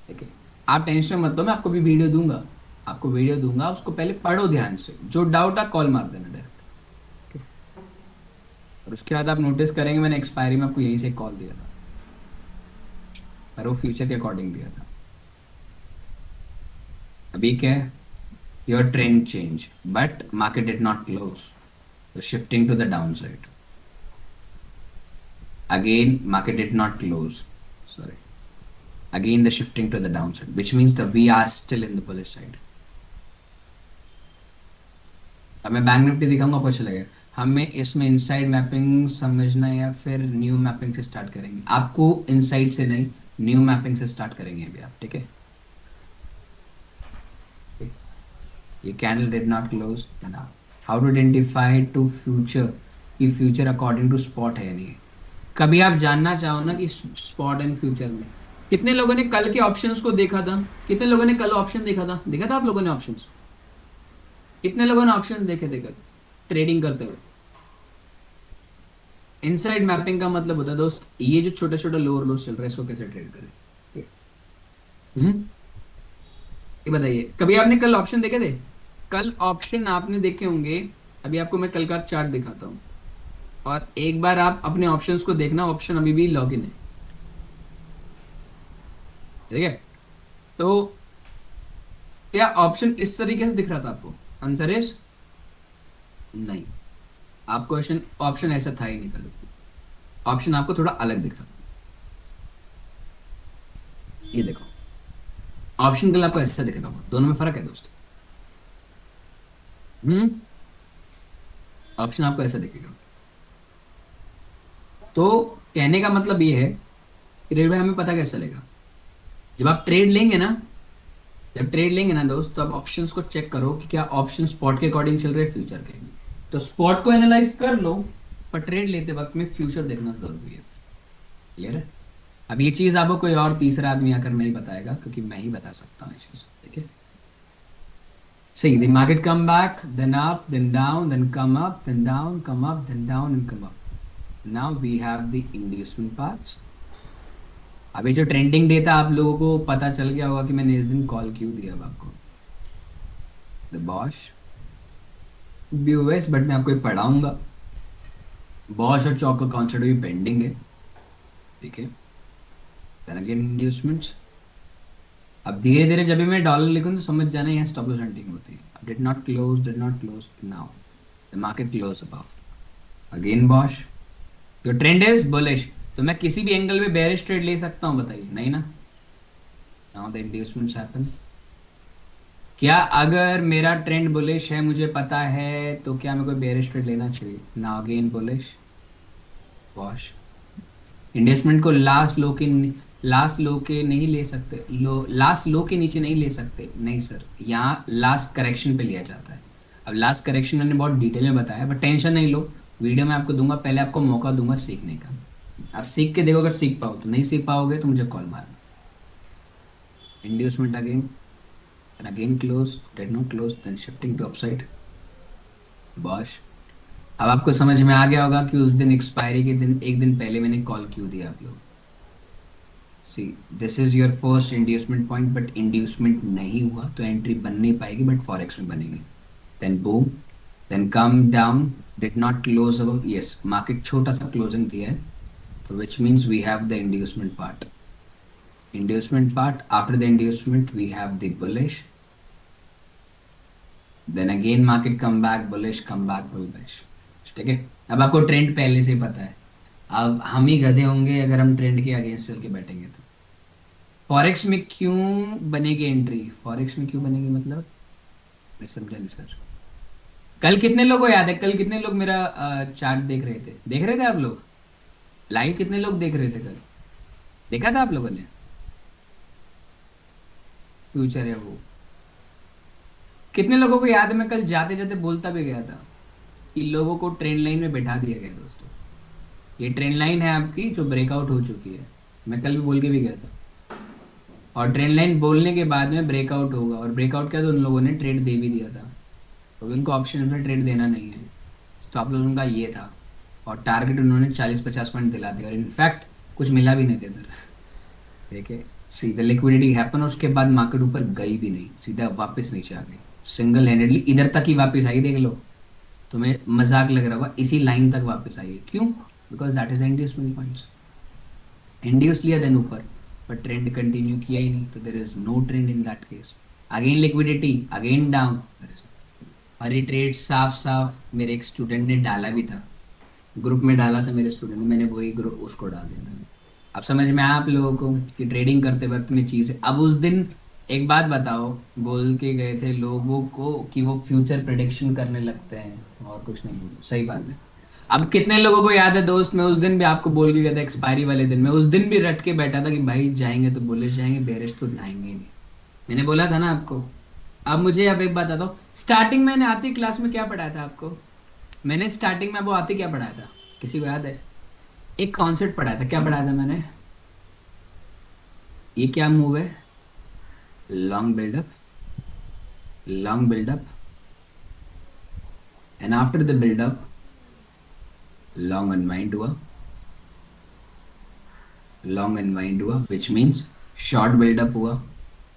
ठीक है, आप टेंशन मत लो, मैं आपको भी वीडियो दूंगा, आपको वीडियो दूंगा, उसको पहले पढ़ो ध्यान से, जो डाउट है कॉल मार देना डायरेक्ट। और उसके बाद आप नोटिस करेंगे मैंने एक्सपायरी में आपको यहीं से कॉल दिया था, पर वो फ्यूचर के अकॉर्डिंग दिया था। अभी क्या है? Your trend change but market did not close, so shifting to the downside. Again market did not close, sorry, again the shifting to the downside, which means that we are still in the bullish side. अब मैं bank Nifty दिखाऊंगा, पता चलेगा हमें इसमें inside mapping समझना है या फिर न्यू मैपिंग से स्टार्ट करेंगे? आपको इनसाइड से नहीं, न्यू मैपिंग से स्टार्ट करेंगे अभी आप, ठीक है? ये candle did not close, how to identify to future कि फ्यूचर अकॉर्डिंग टू स्पॉट है नहीं? कभी आप जानना चाहो ना कि स्पॉट एंड फ्यूचर में कितने लोगों ने कल के ऑप्शंस को देखा था? कितने लोगों ने कल ऑप्शन देखा था? देखा था आप लोगों ने ऑप्शंस? कितने लोगों ने ऑप्शंस देखे थे कल ट्रेडिंग करते हुए? इनसाइड मैपिंग का मतलब होता है दोस्त, ये जो छोटे छोटे लोअर लोस चल रहे हैं इसको कैसे ट्रेड करें। हम्म, ये बताइए, कभी आपने कल ऑप्शन देखे थे? कल ऑप्शन आपने देखे होंगे, अभी आपको मैं कल का चार्ट दिखाता हूँ, और एक बार आप अपने ऑप्शंस को देखना, ऑप्शन अभी भी लॉग इन है, ठीक है? तो क्या ऑप्शन इस तरीके से दिख रहा था आपको? आंसर इज नहीं, आप क्वेश्चन ऑप्शन ऐसा था ही नहीं कल, ऑप्शन आपको थोड़ा अलग दिख रहा था। ये देखो, ऑप्शन कल आपको ऐसा दिख रहा होगा, दोनों में फर्क है दोस्त। ऑप्शन आपको ऐसा दिखेगा। तो कहने का मतलब ये है कि रेट भाई हमें पता कैसे चलेगा? जब आप ट्रेड लेंगे ना, जब ट्रेड लेंगे ना दोस्त, तो आप ऑप्शंस को चेक करो कि क्या ऑप्शन स्पॉट के अकॉर्डिंग चल रहे हैं फ्यूचर के। तो स्पॉट को एनालाइज कर लो, पर ट्रेड लेते वक्त में फ्यूचर देखना जरूरी है। क्लियर है? अब ये चीज आपको कोई और तीसरा आदमी आकर नहीं बताएगा, क्योंकि मैं ही बता सकता हूँ ये चीज, ठीक है? See, the market come back, then up, then down, then come up, then down, come up, then down and come up. Now we have the inducement parts. अभी जो ट्रेंडिंग डे था, आप लोगों को पता चल गया होगा कि मैंने इस दिन कॉल क्यों दिया अब आपको, द बॉश बीओएस, बट मैं आपको पढ़ाऊंगा। बॉश और चौक का कॉन्सेप्ट भी पेंडिंग है, ठीक है? Then again inducements. अब धीरे धीरे जब भी मैं डॉलर लिखूं तो समझ जाना यहाँ स्टॉप लॉस हंटिंग होती है। अब did not close now the market close above, again Bosch, your trend is bullish, तो मैं किसी भी एंगल पे बेरिश ट्रेड ले सकता हूं? बताइए, नहीं ना? Now the inducements happen. क्या अगर मेरा ट्रेंड बुलिश है, मुझे पता है, तो क्या मेरे को बेरिश ट्रेड लेना चाहिए? Now again bullish, wash. Investment को लास्ट लो के नहीं ले सकते, लास्ट लो के नीचे नहीं ले सकते, नहीं सर, यहाँ लास्ट करेक्शन पे लिया जाता है। अब लास्ट करेक्शन मैंने बहुत डिटेल में बताया, बट टेंशन नहीं लो, वीडियो में आपको दूंगा, पहले आपको मौका दूंगा सीखने का। आप सीख के देखो, अगर सीख पाओ तो, नहीं सीख पाओगे तो मुझे कॉल मारना। Inducement again, and again close, did not close, then shifting to upside, bosh, अब आपको समझ में आ गया होगा कि उस दिन एक्सपायरी के दिन एक दिन पहले मैंने कॉल क्यों दिया आप लोग। See, this is your first inducement point, but inducement नहीं हुआ तो एंट्री बन नहीं पाएगी, बट फॉरेक्स में बनेगी। Then boom, then come down, did not close above, yes market छोटा सा क्लोजिंग दिया है, तो which means we have the inducement part. Inducement part, after the inducement we have the bullish, then again market come back bullish, come back bullish। ठीक है, अब आपको trend पहले से ही पता है। अब हम ही गधे होंगे अगर हम ट्रेंड के अगेंस्ट चल के बैठेंगे तो। फॉरेक्स में क्यों बनेगी एंट्री, फॉरेक्स में क्यों बनेगी मतलब, मैं समझा नहीं सर। कल कितने लोगों को याद है, कल कितने लोग मेरा चार्ट देख रहे थे आप लोग, लाइव कितने लोग देख रहे थे कल, देखा था आप लोगों ने, फ्यूचर है वो। कितने लोगों को याद है मैं कल जाते जाते बोलता भी गया था कि लोगों को ट्रेंड लाइन में बैठा दिया गया दोस्तों, ये ट्रेंड लाइन है आपकी जो ब्रेकआउट हो चुकी है, मैं कल भी बोल के भी गया था। और ट्रेंड लाइन बोलने के बाद में ब्रेकआउट होगा, और ब्रेकआउट क्या तो उन लोगों ने ट्रेड दे भी दिया था, क्योंकि उनको ऑप्शन में ट्रेड देना नहीं है। स्टॉप लॉस उनका ये था, और टारगेट उन्होंने 40-50 पॉइंट दिला दिया, और इनफैक्ट कुछ मिला भी नहीं था इधर। ठीक है, सीधा लिक्विडिटी हैपन, उसके बाद मार्केट ऊपर गई भी नहीं, सीधा वापस नीचे आ गई, सिंगल हैंडेडली इधर तक ही वापस आई, देख लो। तुम्हें मजाक लग रहा होगा, इसी लाइन तक वापस आई है, क्यों, because that is inducement points. Induce लिया देन ऊपर, पर ट्रेंड कंटिन्यू किया ही नहीं, तो there is no trend in that case. Again liquidity, again down, और ये ट्रेड साफ साफ मेरे एक स्टूडेंट ने डाला भी था, ग्रुप में डाला था मेरे स्टूडेंट ने, मैंने वही ग्रुप उसको डाल दिया था। अब समझ में आया आप लोगों को कि ट्रेडिंग करते वक्त में चीज है। अब उस दिन एक बात बताओ, बोल के गए थे लोगों को कि वो फ्यूचर प्रेडिक्शन करने लगते हैं, और कुछ नहीं बोले, सही बात है। अब कितने लोगों को याद है दोस्त, मैं उस दिन भी आपको बोल के गया था एक्सपायरी वाले दिन, मैं उस दिन भी रट के बैठा था कि भाई जाएंगे तो बुलिश जाएंगे, बेरिश तो जाएंगे ही नहीं, मैंने बोला था ना आपको। अब मुझे अब एक बात बताओ, स्टार्टिंग मैंने आती क्लास में क्या पढ़ाया था आपको, मैंने स्टार्टिंग में वो आती क्या पढ़ाया था, किसी को याद है? एक कॉन्सेप्ट पढ़ाया था, क्या पढ़ाया था मैंने, ये क्या मूव है, long buildup, long buildup, and after the buildup long unwind हुआ, लॉन्ग अनवाइंड हुआ, विच मीन्स शॉर्ट बिल्डअप हुआ,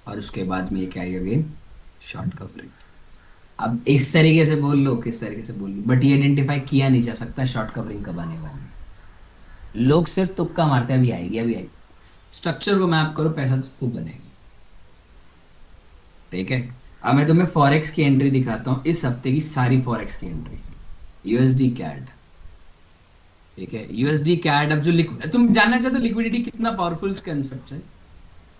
और उसके बाद में ये क्या है अगेन, शॉर्ट कवरिंग। अब इस तरीके से बोल लो, किस तरीके से बोल लो, बट ये आइडेंटिफाई किया नहीं जा सकता शॉर्ट कवरिंग कब आने वाली है, लोग सिर्फ तुक्का मारते हैं, अभी आएगी अभी आएगी। स्ट्रक्चर को मैप करो, पैसा तो खूब बनेगा। ठीक है, अब मैं तुम्हें फॉरेक्स की एंट्री दिखाता हूँ, इस हफ्ते की सारी फॉरेक्स की एंट्री, यूएसडी कैड। ठीक है, यूएसडी कैड, अब जो तुम जानना चाहते हो लिक्विडिटी कितना पावरफुल कंसेप्ट है,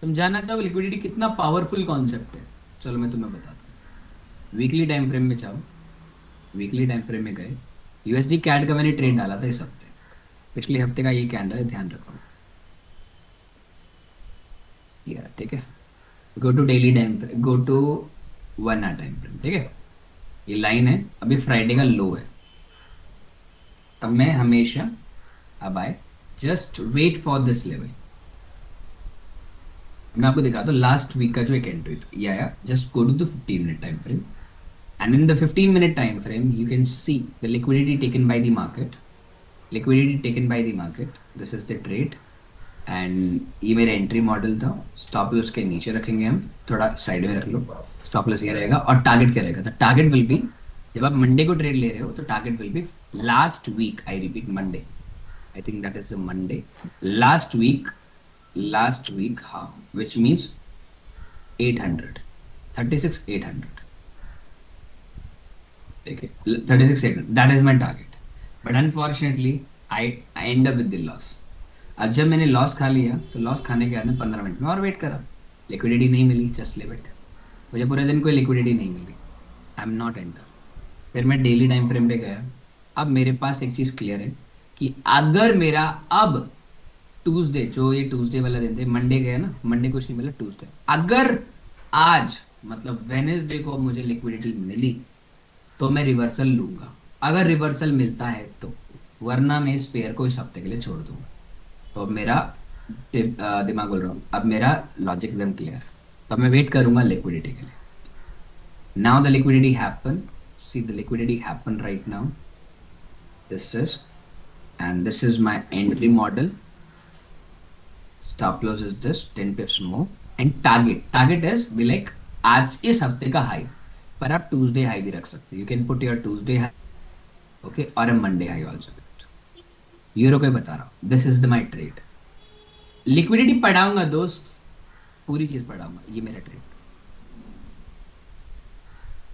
तुम जानना चाहो लिक्विडिटी कितना पावरफुल कॉन्सेप्ट है, चलो मैं तुम्हें बताता हूँ। वीकली टाइम फ्रेम में जाओ, वीकली टाइम फ्रेम में गए, यूएसडी कैड का मैंने ट्रेड डाला था इस हफ्ते, पिछले हफ्ते का ये कैंडल है, ध्यान रखो। ये ठीक है, go to daily time frame, go to 1 hour time frame. ठीक है, ये लाइन है, अभी फ्राइडे का लो है, अब मैं हमेशा, अब आए, just wait for this level. मैं आपको दिखाता हूँ लास्ट वीक का जो एक एंट्री था, ये आया, just go to the 15 minute time frame, and in the 15-minute time frame you can see the liquidity taken by the market, liquidity taken by the market, this is the trade, and ये मेरा entry model था। Stop loss के नीचे रखेंगे हम, थोड़ा side में रख लो, स्टॉप लॉस ये रहेगा, और टारगेट क्या रहेगा, तो टारगेट विल बी, जब आप मंडे को ट्रेड ले रहे हो तो target will be last week, I repeat Monday, I think that is Monday, last week half, which means 800, 36,800। Okay, 36 seconds. That is my target. But unfortunately, I end up with the loss. अब जब मैंने loss खा लिया, तो loss खाने के बाद में 15 मिनट में और वेट करा, लिक्विडिटी नहीं मिली, जस्ट लिव इट, मुझे पूरे दिन कोई लिक्विडिटी नहीं मिली, आई एम नॉट एंटर। फिर मैं डेली टाइम फ्रेम पे गया, अब मेरे पास एक चीज़ क्लियर है कि अगर मेरा अब ट्यूसडे, जो ये ट्यूसडे वाला दिन थे, मंडे गया ना, मंडे कुछ नहीं मिला, ट्यूसडे, अगर आज मतलब वेनेसडे को मुझे लिक्विडिटी मिली तो मैं रिवर्सल लूंगा, अगर रिवर्सल मिलता है तो, वरना मैं इस पेयर को इस हफ्ते के लिए छोड़ दूंगा। तो अब मेरा दिमाग बोल रहा हूँ, अब मेरा लॉजिक एकदम क्लियर है, तो मैं वेट करूंगा लिक्विडिटी के लिए। Now the liquidity happen, see the liquidity happen right now, this is, and this is my entry model. Stop loss is this 10 pips more. And target is be like आज इस हफ्ते का high. पर आप Tuesday high भी रख सकते हो. You can put your Tuesday high, okay, और uh Monday high also. Euro को बता रहा हूँ, this is the my trade. Liquidity पढ़ाऊंगा दोस्त, पूरी चीज पढ़ाऊंगा. ये मेरा ट्रेड,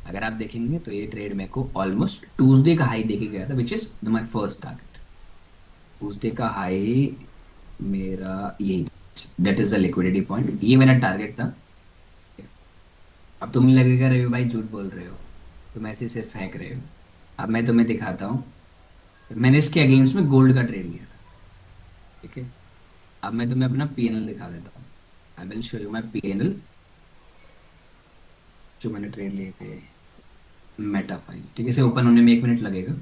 अगर आप देखेंगे तो ये ट्रेड मेरे को ऑलमोस्ट ट्यूसडे का हाई देके गया था, which is my first target. Tuesday का हाई मेरा यही, that is the liquidity point. ये मेरा टारगेट था. अब तुम्हें लगेगा रवि भाई झूठ बोल रहे हो, तुम ऐसे सिर्फ फेंक रहे हो. अब मैं तुम्हें दिखाता हूँ. मैंने इसके अगेंस्ट में गोल्ड का ट्रेड लिया था, ठीक है. अब मैं तुम्हें अपना पीएनएल दिखा देता हूँ. I will show you my PNL जो मैंने ट्रेड लिए थे. मेटा फाइल, ठीक है. इसे ओपन होने में 1 मिनट लगेगा.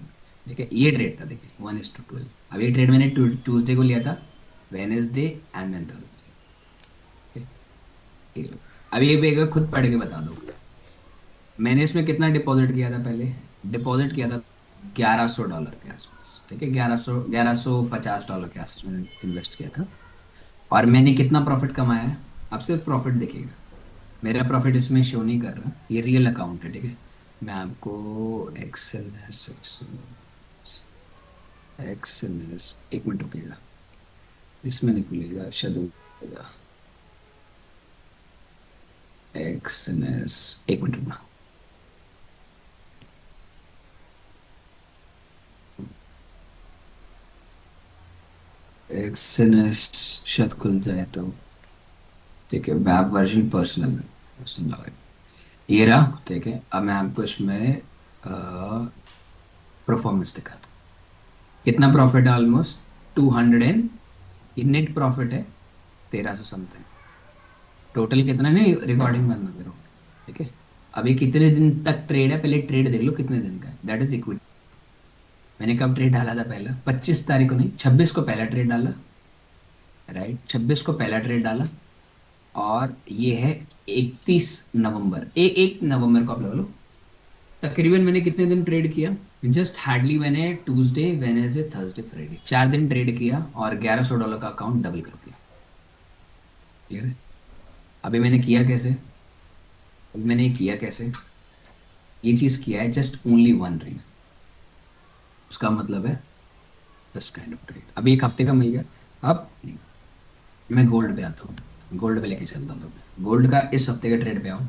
ठीक है, ये ट्रेड था, देखिए 1:12. अब ये ट्रेड मैंने ट्यूसडे को लिया था, वेनेसडे एंड देन थर्सडे. ठीक है, अब ये भी एक बार खुद पढ़ के बता दो. मैंने इसमें कितना डिपॉजिट किया था पहले? डिपॉजिट किया था $1100 के आसपास, ठीक है. 1150 के आसपास मैंने इन्वेस्ट किया था. और मैंने कितना प्रॉफिट कमाया है? अब सिर्फ प्रॉफिट दिखेगा, मेरा प्रॉफिट इसमें शो नहीं कर रहा. ये रियल अकाउंट है, ठीक है. मैं आपको एक्सेल एक्सेल 1 मिनट रुकिएगा, इसमें नहीं खुलेगा शायद, खुलेगा एक्सेल. 1 मिनट रुकना. एक्सेल शायद खुल जाए तो, ठीक है. Web version personal personal login ये रहा, ठीक है. अब मैं आपको इसमें परफॉर्मेंस दिखाता हूँ. कितना प्रॉफिट है? ऑलमोस्ट 200 एंड, ये नेट प्रॉफिट है 1300 समथिंग. टोटल कितना, नहीं रिकॉर्डिंग बंद मत करो, ठीक है. अभी कितने दिन तक ट्रेड है, पहले ट्रेड देख लो कितने दिन का है. That is equity. मैंने कब ट्रेड डाला था? पहला 25 तारीख को, नहीं 26 को पहला ट्रेड डाला, राइट. 26 को पहला ट्रेड डाला, और ये है 31 नवंबर. 1 नवंबर को आप लगा लो. तकरीबन मैंने कितने दिन ट्रेड किया? जस्ट हार्डली मैंने ट्यूसडे वेनेसडे थर्सडे फ्राइडे 4 दिन ट्रेड किया, और $1100 का अकाउंट डबल कर दिया. क्लियर है? अभी मैंने किया कैसे? अभी मैंने किया कैसे? ये चीज किया है जस्ट ओनली वन रीजन. उसका मतलब है दिस काइंड ऑफ ट्रेड. अभी 1 हफ्ते का मिल गया. अब मैं गोल्ड पे आता हूँ, गोल्ड पे लेके चलता हूँ. तो गोल्ड का इस हफ्ते का ट्रेड पे आऊँ,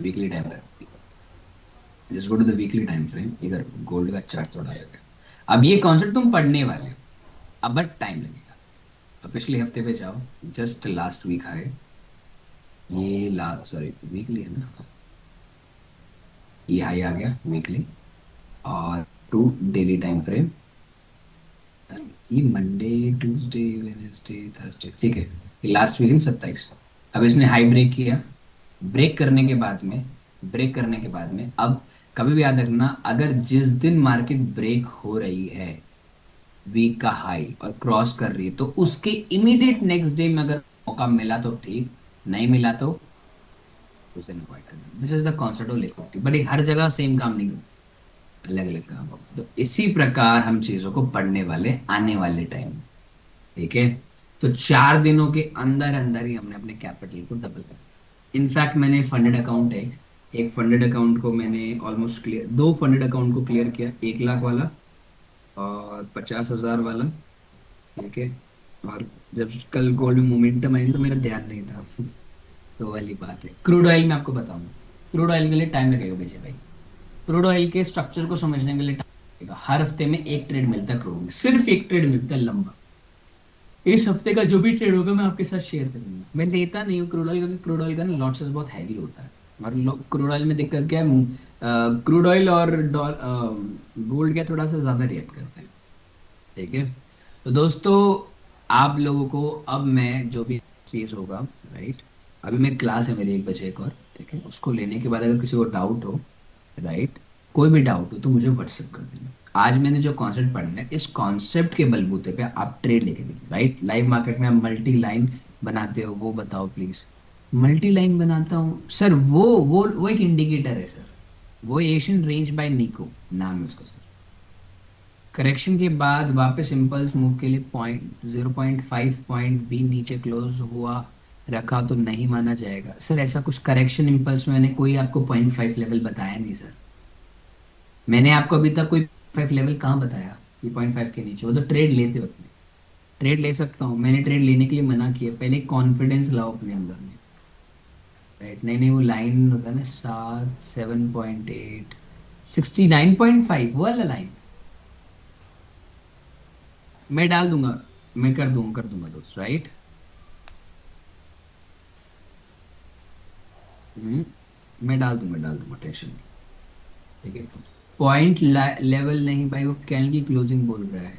वीकली टाइम पे. Just go to the weekly time frame. इधर गोल्ड का चार्ट थोड़ा आएगा. अब ये कॉन्सेप्ट तुम पढ़ने वाले हो, अब बट टाइम लगेगा. अब पिछले हफ्ते पे जाओ, जस्ट लास्ट वीक आए, ये लास्ट, सॉरी वीकली है ना, ये हाई आ गया वीकली. और टू डेली टाइम फ्रेम, ये मंडे ट्यूसडे वेडनेसडे थर्सडे, ठीक है. ये लास्ट वीक 27. अब इसने हाई ब्रेक किया. ब्रेक करने के बाद में, ब्रेक करने के बाद में, अब कभी भी याद रखना, अगर जिस दिन मार्केट ब्रेक हो रही है वीक का हाई और क्रॉस कर रही है, तो उसके इमीडिएट नेक्स्ट डे में अगर मौका मिला तो ठीक, नहीं मिला तो उसे अवॉइड करना. This is the concept of liquidity. But ये हर जगह सेम काम नहीं करता, अलग अलग काम होता है. तो इसी प्रकार हम चीजों को पढ़ने वाले आने वाले टाइम, ठीक है. तो 4 दिनों के अंदर अंदर ही हमने अपने कैपिटल को डबल कर. इनफैक्ट मैंने फंडेड अकाउंट है, एक फंडेड अकाउंट को मैंने ऑलमोस्ट क्लियर, 2 फंडेड अकाउंट को क्लियर किया. 1 लाख वाला और 50,000 वाला, ठीक है. और जब कल गोल्ड में मोमेंटम आई तो मेरा ध्यान नहीं था. तो वाली बात है. क्रूड ऑयल में आपको बताऊंगा, क्रूड ऑयल के लिए टाइम लगेगा विजय भाई. क्रूड ऑयल के स्ट्रक्चर को समझने के लिए टाइम लगेगा. हर हफ्ते में एक ट्रेड मिलता है क्रूड में, सिर्फ एक ट्रेड मिलता है लंबा. इस हफ्ते का जो भी ट्रेड होगा मैं आपके साथ शेयर करूंगा. मैं लेता नहीं हूँ क्रूड ऑयल, क्योंकि क्रूड ऑयल का ना लॉसेस बहुत हैवी होता है. और क्रूड ऑयल में दिक्कत क्या है, क्रूड ऑयल और गोल्ड क्या थोड़ा सा ज्यादा रिएक्ट करते हैं, ठीक है. तो दोस्तों, आप लोगों को अब मैं जो भी चीज़ होगा, राइट, अभी मैं क्लास है मेरी 1 बजे एक और, ठीक है. उसको लेने के बाद अगर किसी को डाउट हो, राइट, कोई भी डाउट हो तो मुझे व्हाट्सएप कर देना. आज मैंने जो कॉन्सेप्ट पढ़ना है, इस कॉन्सेप्ट के बलबूते पे आप ट्रेड लेके देखिए, राइट. लाइव मार्केट में आप मल्टी लाइन बनाते हो, वो बताओ प्लीज. मल्टी लाइन बनाता हूँ सर, वो एक इंडिकेटर है सर. वो एशियन रेंज बाय निको नाम है उसका सर. करेक्शन के बाद वापस इम्पल्स मूव के लिए 0.5 पॉइंट भी नीचे क्लोज हुआ रखा तो नहीं माना जाएगा। सर ऐसा कुछ करेक्शन इम्पल्स मैंने कोई आपको 0.5 लेवल बताया नहीं सर। मैंने आपको अभी तक कोई 5 लेवल कहाँ बताया कि 0.5 के नीचे? वो तो ट्रेड लेते वक्त में। ट्रेड ले सकता हूँ, मैंने ट्रेड लेने के लिए मना किया, पहले कॉन्फिडेंस लाओ अपने अंदर में। राइट, नहीं नहीं वो लाइन होता है ना 7.8 69.5 वो वाला लाइन मैं डाल दूंगा। मैं कर दूंगा दोस्त, राइट। मैं डाल दूंगा टेंशन नहीं। ठीक है, पॉइंट लेवल नहीं भाई, वो कैंडल की क्लोजिंग बोल रहा है।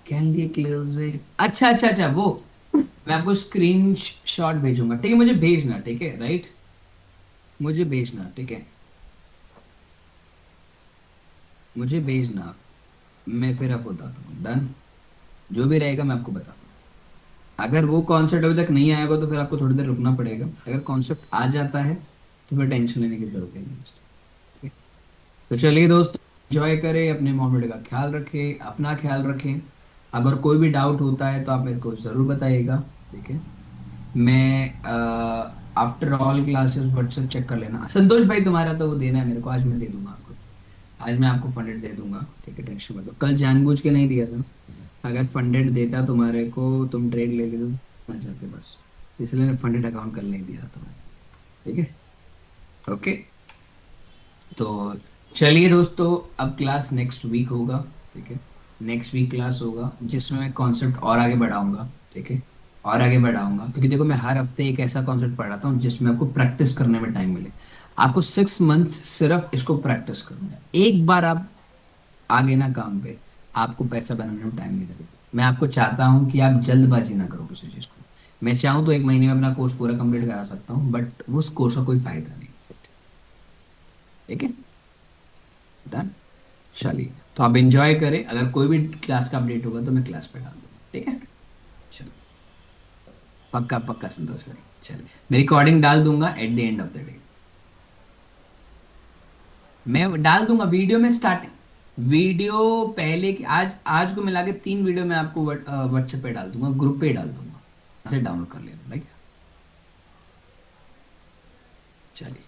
कैंडल की क्लोजिंग, अच्छा अच्छा अच्छा वो मैं आपको स्क्रीन शॉट भेजूंगा, ठीक है, मुझे भेजना, ठीक है, राइट, मुझे भेजना, ठीक है, मुझे भेजना। मैं फिर आपको बताता हूँ, डन। जो भी रहेगा मैं आपको बताता हूँ। अगर वो कॉन्सेप्ट अभी तक नहीं आएगा तो फिर आपको थोड़ी देर रुकना पड़ेगा, अगर कॉन्सेप्ट आ जाता है तो फिर टेंशन लेने की जरूरत ही नहीं है। ठीक है? तो चलिए दोस्त, एंजॉय करें, अपने मोमेंट का ख्याल रखें, अपना ख्याल रखें। अगर कोई भी डाउट होता है तो आप मेरे को ज़रूर बताइएगा। ठीक है, मैं after all classes WhatsApp check कर लेना। संतोष भाई तुम्हारा तो वो देना है मेरे को, आज मैं दे दूंगा आपको। आज मैं आपको फंडेड दे दूंगा, ठीक है, टेंशन मत लो। कल जानबूझ के नहीं दिया था, अगर फंडेड देता तुम्हारे को, तुम ट्रेड ले लेते तो ना चाहते बस, इसलिए फंडेड अकाउंट कल नहीं दिया तुम्हें। ठीक है, ओके। तो चलिए दोस्तों, अब क्लास नेक्स्ट वीक होगा। ठीक है, नेक्स्ट वीक क्लास होगा जिसमें मैं कॉन्सेप्ट और आगे बढ़ाऊंगा। ठीक है, और आगे बढ़ाऊंगा क्योंकि देखो मैं हर हफ्ते एक ऐसा कॉन्सेप्ट पढ़ाता हूँ जिसमें आपको प्रैक्टिस करने में टाइम मिले। आपको 6 मंथ सिर्फ इसको प्रैक्टिस करना है। एक बार आप आगे ना काम पे, आपको पैसा बनाने में टाइम नहीं लगेगा। मैं आपको चाहता हूँ कि आप जल्दबाजी ना करो किसी चीज़ को। मैं चाहूँ तो 1 महीने में अपना कोर्स पूरा कंप्लीट करा सकता हूँ, बट उस कोर्स का कोई फायदा नहीं। ठीक है, डन। चलिए, तो आप एंजॉय करें, अगर कोई भी क्लास का अपडेट होगा तो मैं क्लास पे डाल दूंगा। ठीक है, चलो, पक्का पक्का संतोष भाई। चलिए, मैं रिकॉर्डिंग डाल दूंगा at the end of the day. मैं डाल दूंगा वीडियो में स्टार्टिंग, वीडियो पहले की, आज आज को मिला के 3 वीडियो मैं आपको व्हाट्सएप पे डाल दूंगा, ग्रुप पे ही डाल दूंगा, से डाउनलोड कर लेना, राइट। चलिए।